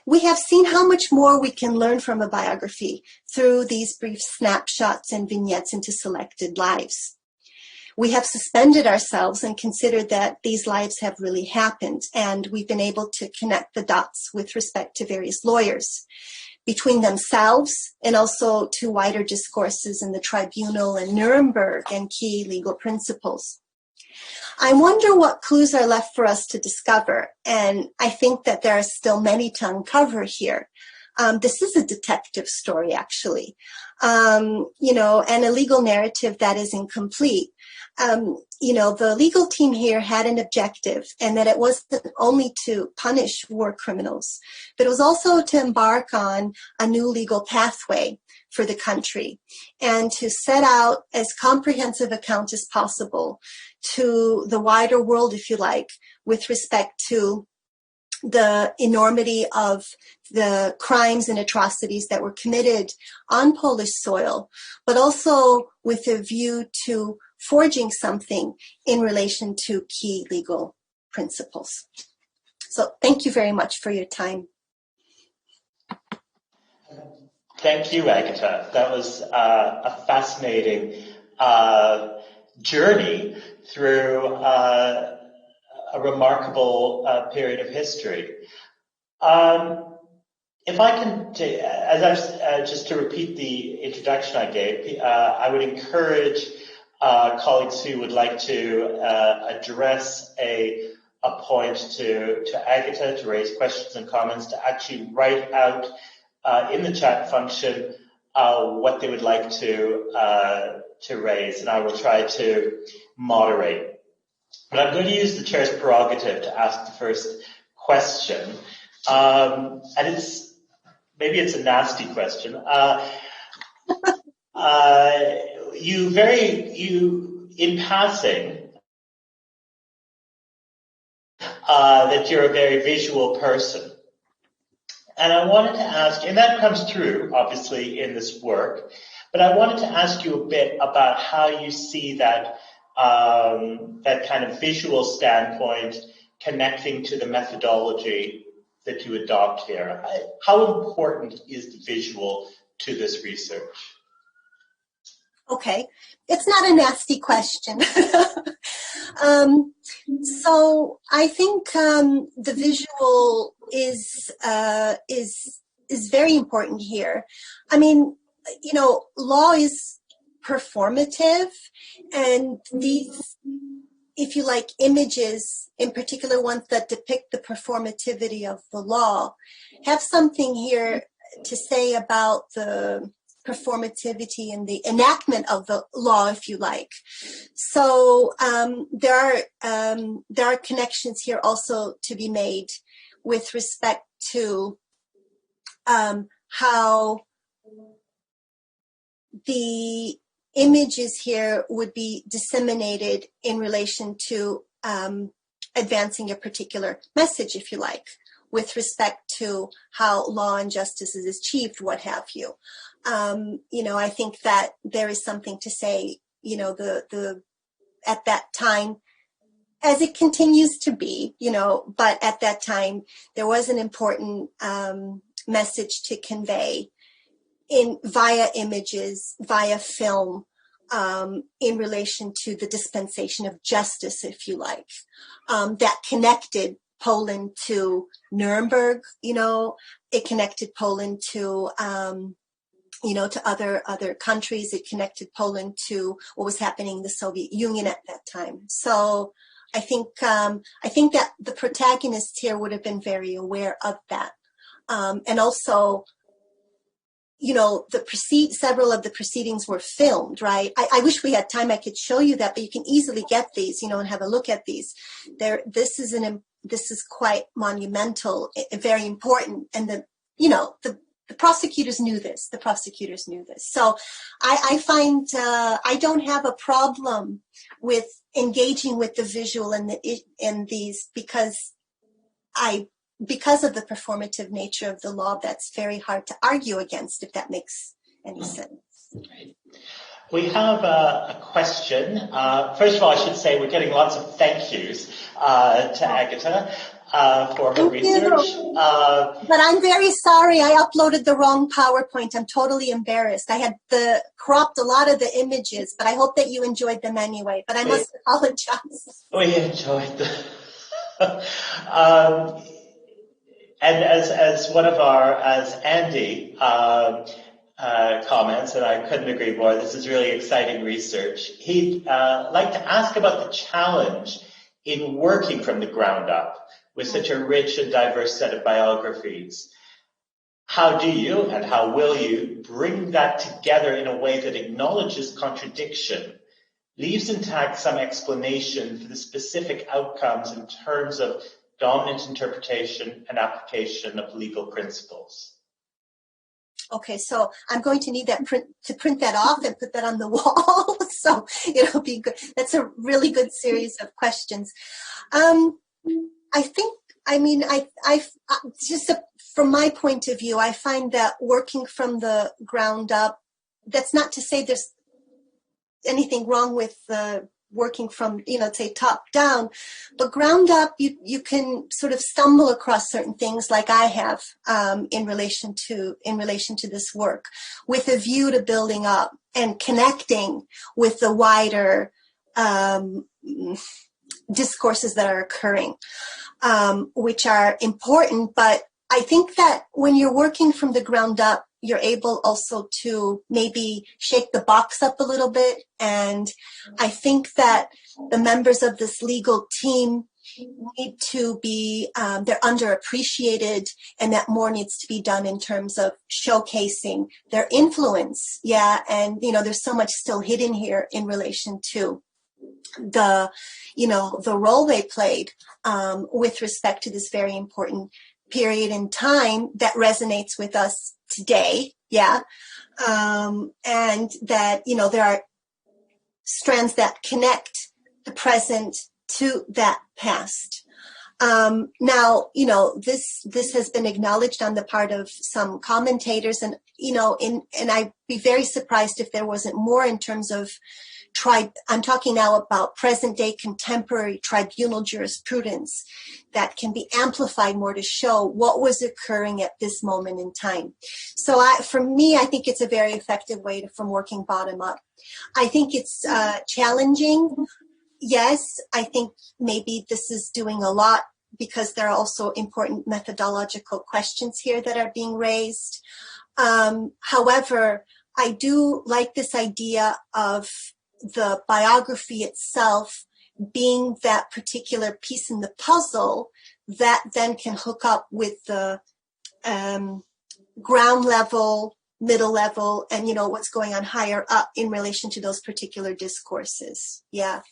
We have seen how much more we can learn from a biography through these brief snapshots and vignettes into selected lives. We have suspended ourselves and considered that these lives have really happened, and we've been able to connect the dots with respect to various lawyers between themselves and also to wider discourses in the tribunal and Nuremberg and key legal principles. I wonder what clues are left for us to discover, and I think that there are still many to uncover here. This is a detective story, actually, and a legal narrative that is incomplete. The legal team here had an objective, and that it wasn't only to punish war criminals, but it was also to embark on a new legal pathway for the country and to set out as comprehensive account as possible to the wider world, if you like, with respect to the enormity of the crimes and atrocities that were committed on Polish soil, but also with a view to forging something in relation to key legal principles. So thank you very much for your time. Thank you, Agata. That was a fascinating journey through a remarkable period of history. If I can, just to repeat the introduction I gave, I would encourage colleagues who would like to address a point to Agata, to raise questions and comments, to actually write out in the chat function what they would like to raise, and I will try to moderate. But I'm going to use the chair's prerogative to ask the first question, and maybe it's a nasty question. You in passing that you're a very visual person. And I wanted to ask you, and that comes through, obviously, in this work, but I wanted to ask you a bit about how you see that that kind of visual standpoint connecting to the methodology that you adopt here. How important is the visual to this research? Okay, it's not a nasty question. So I think the visual is very important here. I mean, you know, law is performative, and these, if you like, images, in particular ones that depict the performativity of the law, have something here to say about the performativity and the enactment of the law, if you like. So there are connections here also to be made with respect to how the images here would be disseminated in relation to advancing a particular message, if you like, with respect to how law and justice is achieved, what have you. You know, I think that there is something to say, you know, at that time, as it continues to be, you know, but at that time, there was an important message to convey via images, via film, in relation to the dispensation of justice, if you like, that connected Poland to Nuremberg. You know, it connected Poland to you know, to other countries. It connected Poland to what was happening in the Soviet Union at that time. So I think that the protagonists here would have been very aware of that, and also, you know, several of the proceedings were filmed, right? I wish we had time, I could show you that, but you can easily get these, you know, and have a look at these. This is quite monumental, very important, and the prosecutors knew this. The prosecutors knew this. So I find I don't have a problem with engaging with the visual in these because of the performative nature of the law. That's very hard to argue against, if that makes any sense. Right. We have a question. First of all, I should say we're getting lots of thank yous to Agata for her research. But I'm very sorry. I uploaded the wrong PowerPoint. I'm totally embarrassed. I had cropped a lot of the images, but I hope that you enjoyed them anyway. But I must apologize. We enjoyed them. And as Andy comments, and I couldn't agree more, this is really exciting research. He'd like to ask about the challenge in working from the ground up with such a rich and diverse set of biographies. How do you and how will you bring that together in a way that acknowledges contradiction, leaves intact some explanation for the specific outcomes in terms of dominant interpretation and application of legal principles? Okay, so I'm going to need that to print that off and put that on the wall. So it'll be good. That's a really good series of questions. From my point of view, I find that working from the ground up, that's not to say there's anything wrong with working from, say top down, but ground up, you can sort of stumble across certain things like I have in relation to this work, with a view to building up and connecting with the wider discourses that are occurring, which are important. But I think that when you're working from the ground up, you're able also to maybe shake the box up a little bit. And I think that the members of this legal team need to be, they're underappreciated, and that more needs to be done in terms of showcasing their influence. Yeah. And, there's so much still hidden here in relation to the role they played with respect to this very important period in time that resonates with us today. Yeah. And that, there are strands that connect the present to that past. Now, this has been acknowledged on the part of some commentators, and and I'd be very surprised if there wasn't more in terms of I'm talking now about present day contemporary tribunal jurisprudence that can be amplified more to show what was occurring at this moment in time. So for me, I think it's a very effective way from working bottom up. I think it's challenging. Yes, I think maybe this is doing a lot because there are also important methodological questions here that are being raised. However, I do like this idea of the biography itself being that particular piece in the puzzle that then can hook up with the ground level, middle level, and what's going on higher up in relation to those particular discourses. Yeah.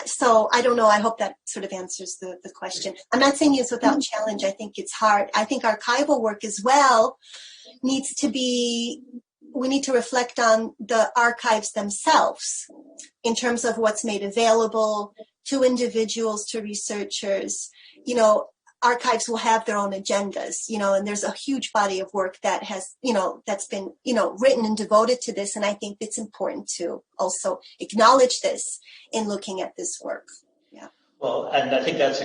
So I don't know. I hope that sort of answers the question. I'm not saying it's without challenge. I think it's hard. I think archival work as well needs to be, we need to reflect on the archives themselves in terms of what's made available to individuals, to researchers. Archives will have their own agendas, and there's a huge body of work that has, that's been, written and devoted to this. And I think it's important to also acknowledge this in looking at this work. Yeah. Well, and I think that's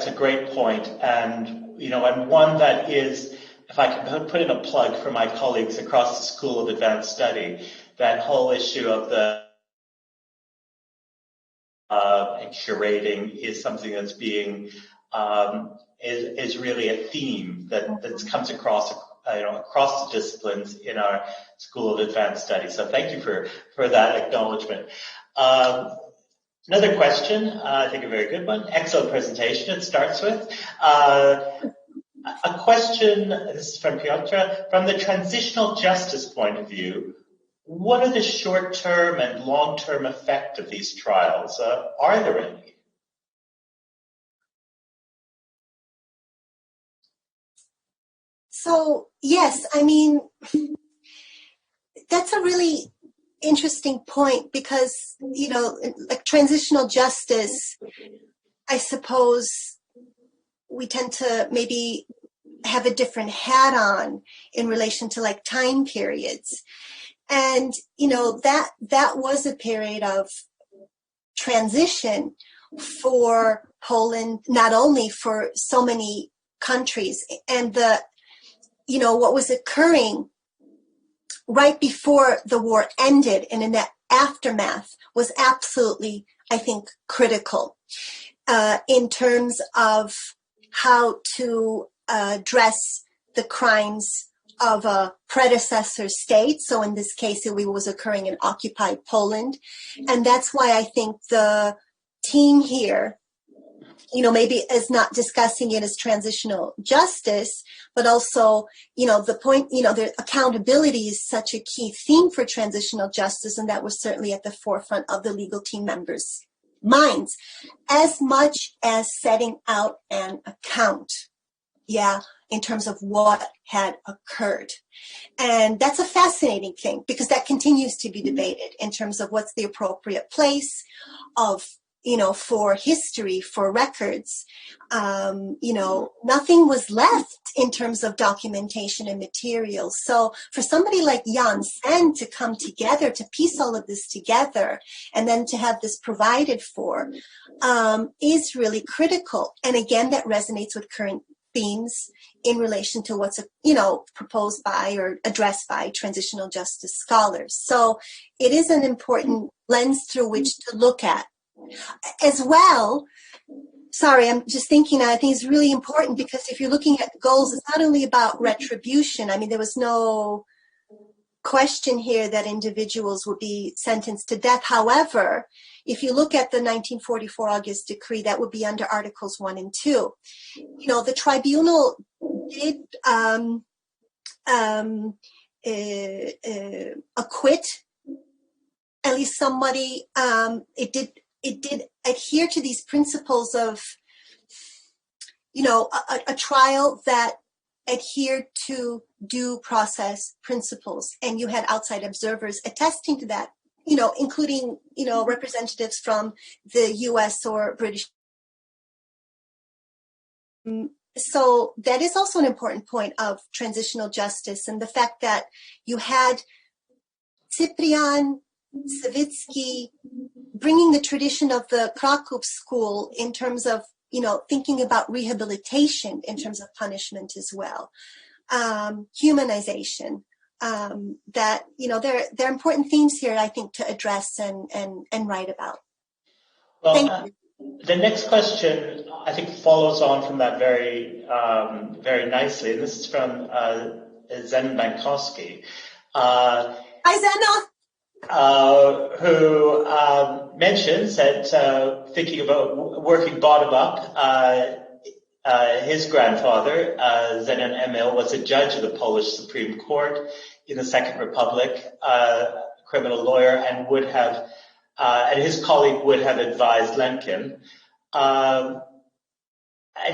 a great point. And, and one that is, if I can put in a plug for my colleagues across the School of Advanced Study, that whole issue of the curating is something that's being is really a theme that comes across across the disciplines in our School of Advanced Study. So thank you for that acknowledgement. Another question, I think a very good one. Excellent presentation. It starts with a question. This is from Piotr. From the transitional justice point of view, what are the short-term and long-term effect of these trials? Are there any? So, yes, I mean, that's a really interesting point because, like transitional justice, I suppose we tend to maybe have a different hat on in relation to like time periods. And, that was a period of transition for Poland, not only for so many countries, and what was occurring right before the war ended and in that aftermath was absolutely, I think, critical in terms of how to address the crimes of a predecessor state. So in this case, it was occurring in occupied Poland. And that's why I think the team here, maybe is not discussing it as transitional justice, but also, the point, the accountability is such a key theme for transitional justice, and that was certainly at the forefront of the legal team members' minds, as much as setting out an account, in terms of what had occurred. And that's a fascinating thing because that continues to be debated in terms of what's the appropriate place of for history, for records. Nothing was left in terms of documentation and materials. So for somebody like Jan Sen to come together, to piece all of this together, and then to have this provided for, is really critical. And again, that resonates with current themes in relation to what's, proposed by or addressed by transitional justice scholars. So it is an important lens through which to look at. As well, sorry, I'm just thinking, I think it's really important because if you're looking at goals, it's not only about retribution. I mean, there was no question here that individuals would be sentenced to death. However, if you look at the 1944 August decree, that would be under Articles 1 and 2. The tribunal did acquit at least somebody. It did adhere to these principles of, a trial that adhered to due process principles. And you had outside observers attesting to that including, representatives from the US or British. So that is also an important point of transitional justice, and the fact that you had Cyprian, Savitsky bringing the tradition of the Krakow school in terms of, thinking about rehabilitation in terms of punishment as well, humanization. That, there are important themes here, I think, to address and write about. Well, Thank you. The next question, I think, follows on from that very, very nicely. And this is from Zen Bankowski. Hi, Zena. Who mentions that, thinking about working bottom up, his grandfather, Zenon Emil, was a judge of the Polish Supreme Court in the Second Republic, criminal lawyer, and would have, and his colleague would have advised Lemkin. And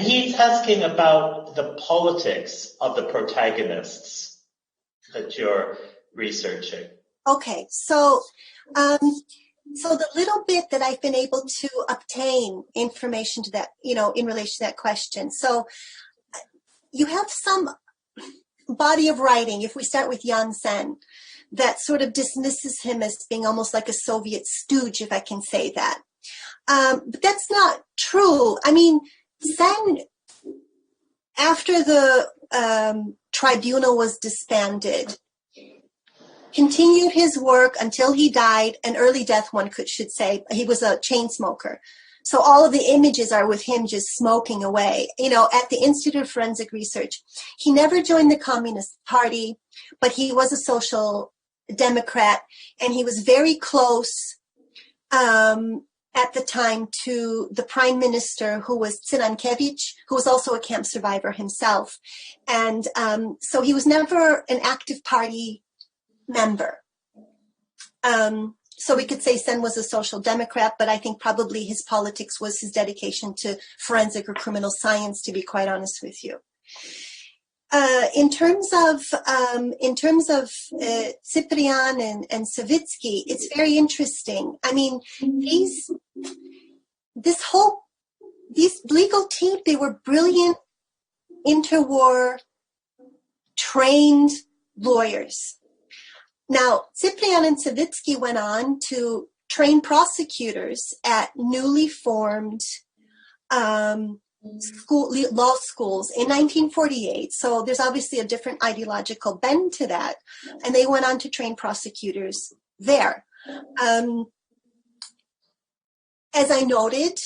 he's asking about the politics of the protagonists that you're researching. Okay, so the little bit that I've been able to obtain information to that, in relation to that question. So you have some body of writing, if we start with Janssen, that sort of dismisses him as being almost like a Soviet stooge, if I can say that. But that's not true. I mean, Zen, after the tribunal was disbanded, continued his work until he died, an early death, one should say. He was a chain smoker. So all of the images are with him just smoking away. At the Institute of Forensic Research, he never joined the Communist Party, but he was a social democrat, and he was very close at the time to the prime minister, who was Tsirankiewicz, who was also a camp survivor himself. And so he was never an active party member. So we could say Sen was a social democrat, but I think probably his politics was his dedication to forensic or criminal science, to be quite honest with you. In terms of Cyprian and Savitsky, it's very interesting. I mean, these legal team, they were brilliant interwar trained lawyers. Now, Cyprian and Savitsky went on to train prosecutors at newly formed law schools in 1948. So there's obviously a different ideological bend to that. And they went on to train prosecutors there. As I noted,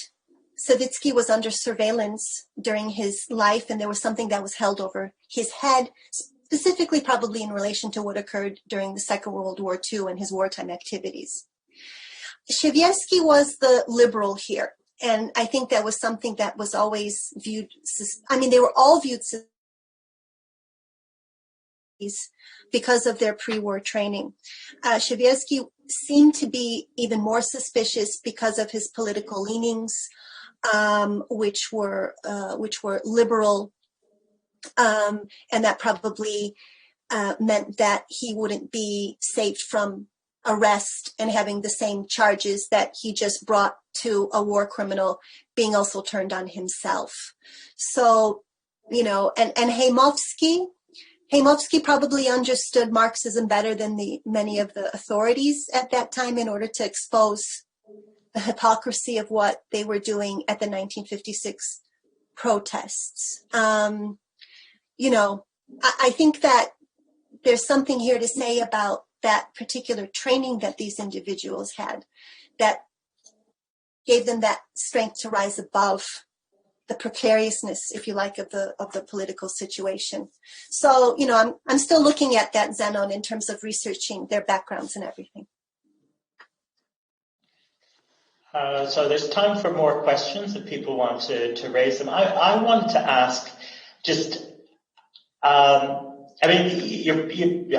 Savitsky was under surveillance during his life, and there was something that was held over his head, specifically probably in relation to what occurred during the Second World War II and his wartime activities. Szywiecki was the liberal here, and I think that was something that was always viewed, they were all viewed because of their pre-war training. Szywiecki seemed to be even more suspicious because of his political leanings, which were liberal. And that probably meant that he wouldn't be saved from arrest and having the same charges that he just brought to a war criminal being also turned on himself. So, and Heymovsky probably understood Marxism better than many of the authorities at that time in order to expose the hypocrisy of what they were doing at the 1956 protests. I think that there's something here to say about that particular training that these individuals had that gave them that strength to rise above the precariousness, if you like, of the political situation. So, I'm still looking at that, Zenon, in terms of researching their backgrounds and everything. So there's time for more questions if people want to raise them. I wanted to ask just, you're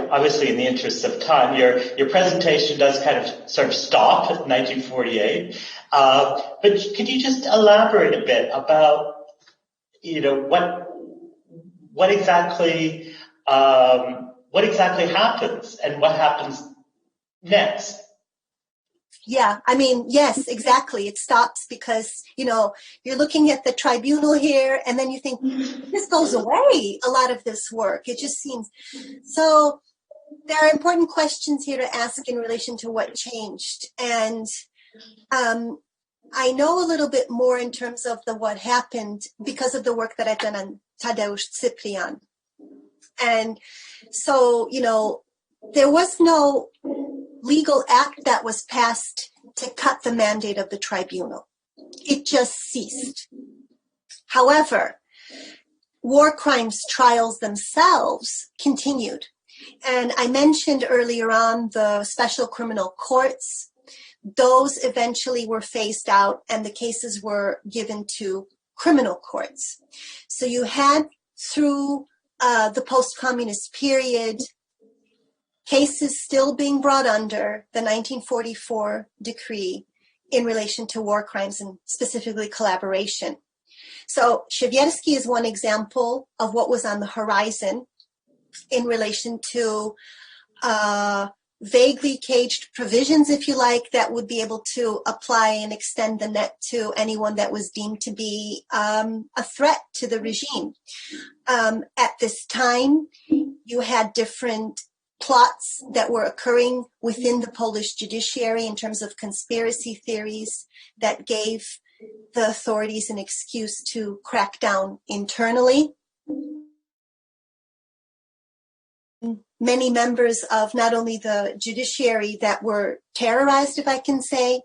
obviously, in the interest of time, your presentation does kind of sort of stop at 1948. But could you just elaborate a bit about, what exactly happens and what happens next? Yeah, I mean, yes, exactly. It stops because, you're looking at the tribunal here and then you think, this goes away, a lot of this work. It just seems. So there are important questions here to ask in relation to what changed. And I know a little bit more in terms of what happened because of the work that I've done on Tadeusz Cyprian. And so, there was no legal act that was passed to cut the mandate of the tribunal. It just ceased. However, war crimes trials themselves continued. And I mentioned earlier on the special criminal courts. Those eventually were phased out and the cases were given to criminal courts. So you had through the post-communist period cases still being brought under the 1944 decree in relation to war crimes and specifically collaboration. So Savitsky is one example of what was on the horizon in relation to vaguely caged provisions, if you like, that would be able to apply and extend the net to anyone that was deemed to be a threat to the regime. At this time, you had different plots that were occurring within the Polish judiciary in terms of conspiracy theories that gave the authorities an excuse to crack down internally. Many members of not only the judiciary that were terrorized, if I can say,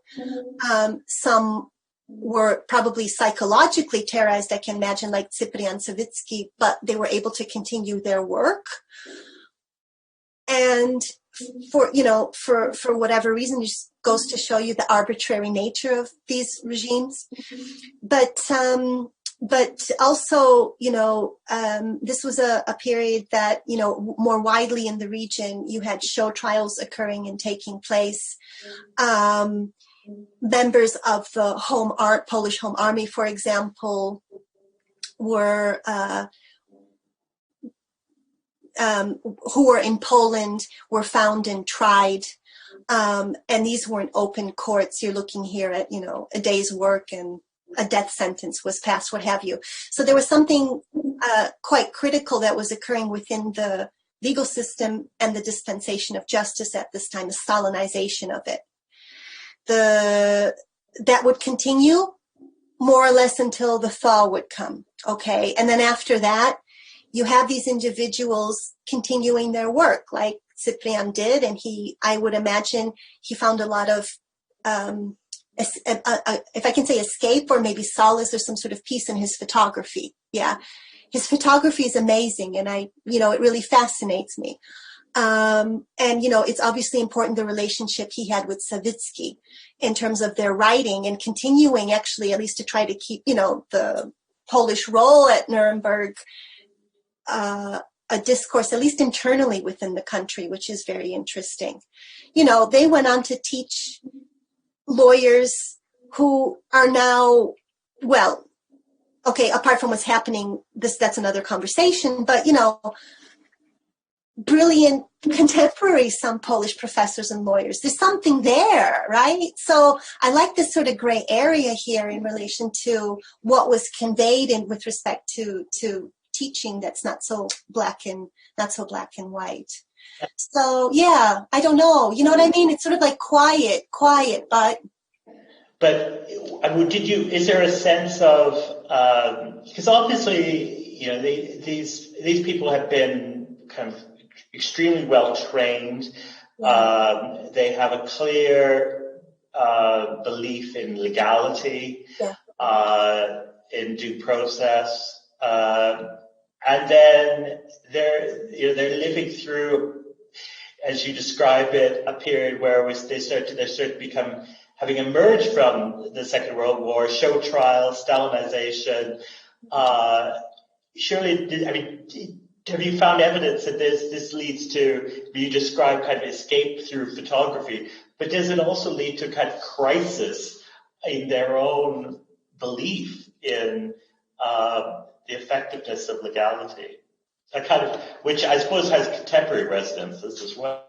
some were probably psychologically terrorized, I can imagine, like Cyprian Savitsky, but they were able to continue their work. And for whatever reason, it just goes to show you the arbitrary nature of these regimes. But also, this was a period that, more widely in the region, you had show trials occurring and taking place. Members of the Polish Home Army, for example, were who were in Poland were found and tried. And these weren't open courts. You're looking here at, a day's work and a death sentence was passed, what have you. So there was something quite critical that was occurring within the legal system and the dispensation of justice at this time, the Stalinization of it. That would continue more or less until the thaw would come, okay? And then after that, you have these individuals continuing their work like Cyprian did, and I would imagine he found a lot of, if I can say escape or maybe solace or some sort of peace in his photography. Yeah. His photography is amazing and it really fascinates me. And it's obviously important the relationship he had with Savitsky in terms of their writing and continuing actually at least to try to keep, the Polish role at Nuremberg, a discourse, at least internally within the country, which is very interesting. They went on to teach lawyers who are now, well, okay, apart from what's happening, that's another conversation, but, brilliant contemporary, some Polish professors and lawyers. There's something there, right? So I like this sort of gray area here in relation to what was conveyed and with respect to teaching that's not so black and white. So yeah, I don't know. You know what I mean? It's sort of like quiet, but. But is there a sense of, because obviously, these people have been kind of extremely well trained. Yeah. They have a clear belief in legality, yeah. In due process. And then they're living through, as you describe it, a period where they start to become, having emerged from the Second World War, show trials, Stalinization. Have you found evidence that this leads to, you describe kind of escape through photography, but does it also lead to kind of crisis in their own belief in the effectiveness of legality, which I suppose has contemporary resonances as well?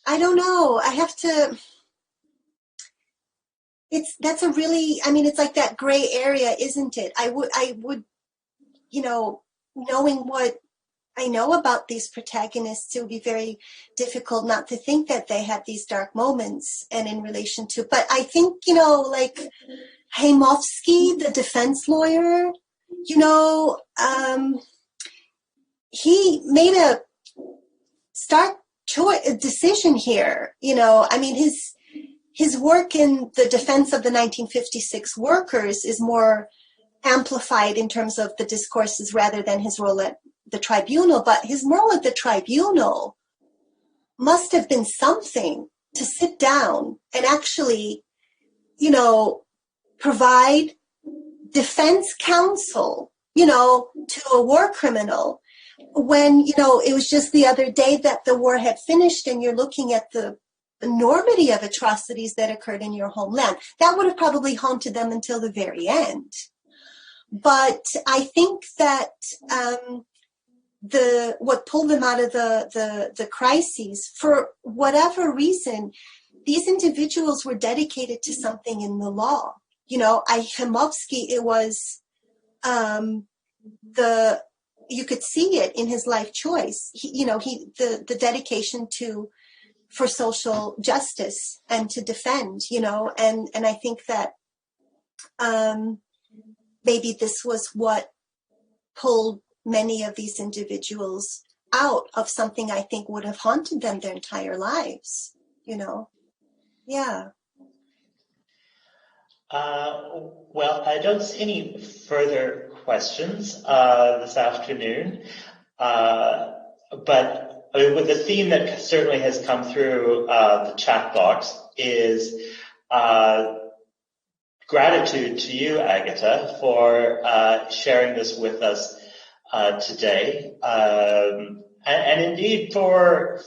I don't know. I have to, that's a really, I mean, it's like that gray area, isn't it? I would, you know, knowing what I know about these protagonists, it would be very difficult not to think that they had these dark moments and in relation to, but I think, you know, like Heymovsky, the defense lawyer, you know, he made a stark decision here, you know. I mean, his work in the defense of the 1956 workers is more amplified in terms of the discourses rather than his role at the tribunal, but his role at the tribunal must have been something to sit down and actually, you know, provide defense counsel, you know, to a war criminal when, you know, it was just the other day that the war had finished and you're looking at the enormity of atrocities that occurred in your homeland. That would have probably haunted them until the very end. But I think that what pulled them out of the crises, for whatever reason, these individuals were dedicated to something in the law. You know, Heymovsky, it was you could see it in his life choice. The dedication for social justice and to defend, you know, and I think that maybe this was what pulled many of these individuals out of something I think would have haunted them their entire lives, you know. Yeah. Well, I don't see any further questions this afternoon, but I mean, with the theme that certainly has come through the chat box is gratitude to you, Agata, for sharing this with us today, and indeed for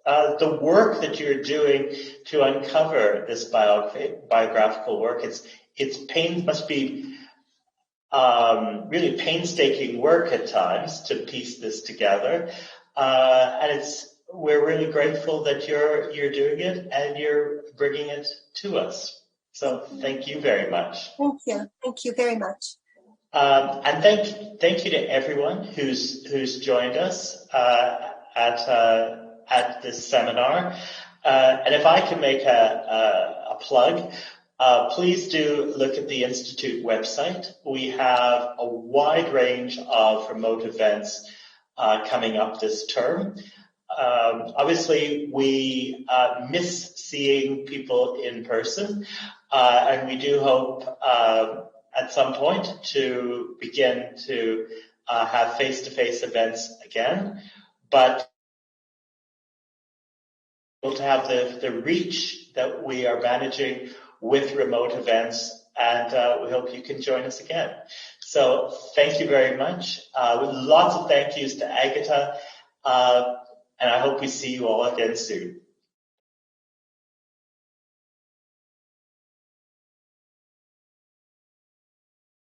the work that you're doing to uncover this biographical work. Must be really painstaking work at times to piece this together, and we're really grateful that you're doing it and you're bringing it to us. So thank you very much. Thank you very much. And thank you to everyone who's joined us at this seminar. And if I can make a plug, please do look at the Institute website. We have a wide range of remote events coming up this term. Obviously, we miss seeing people in person, and we do hope at some point to begin to have face-to-face events again, but to have the reach that we are managing with remote events, and we hope you can join us again. So thank you very much. Lots of thank yous to Agata, and I hope we see you all again soon.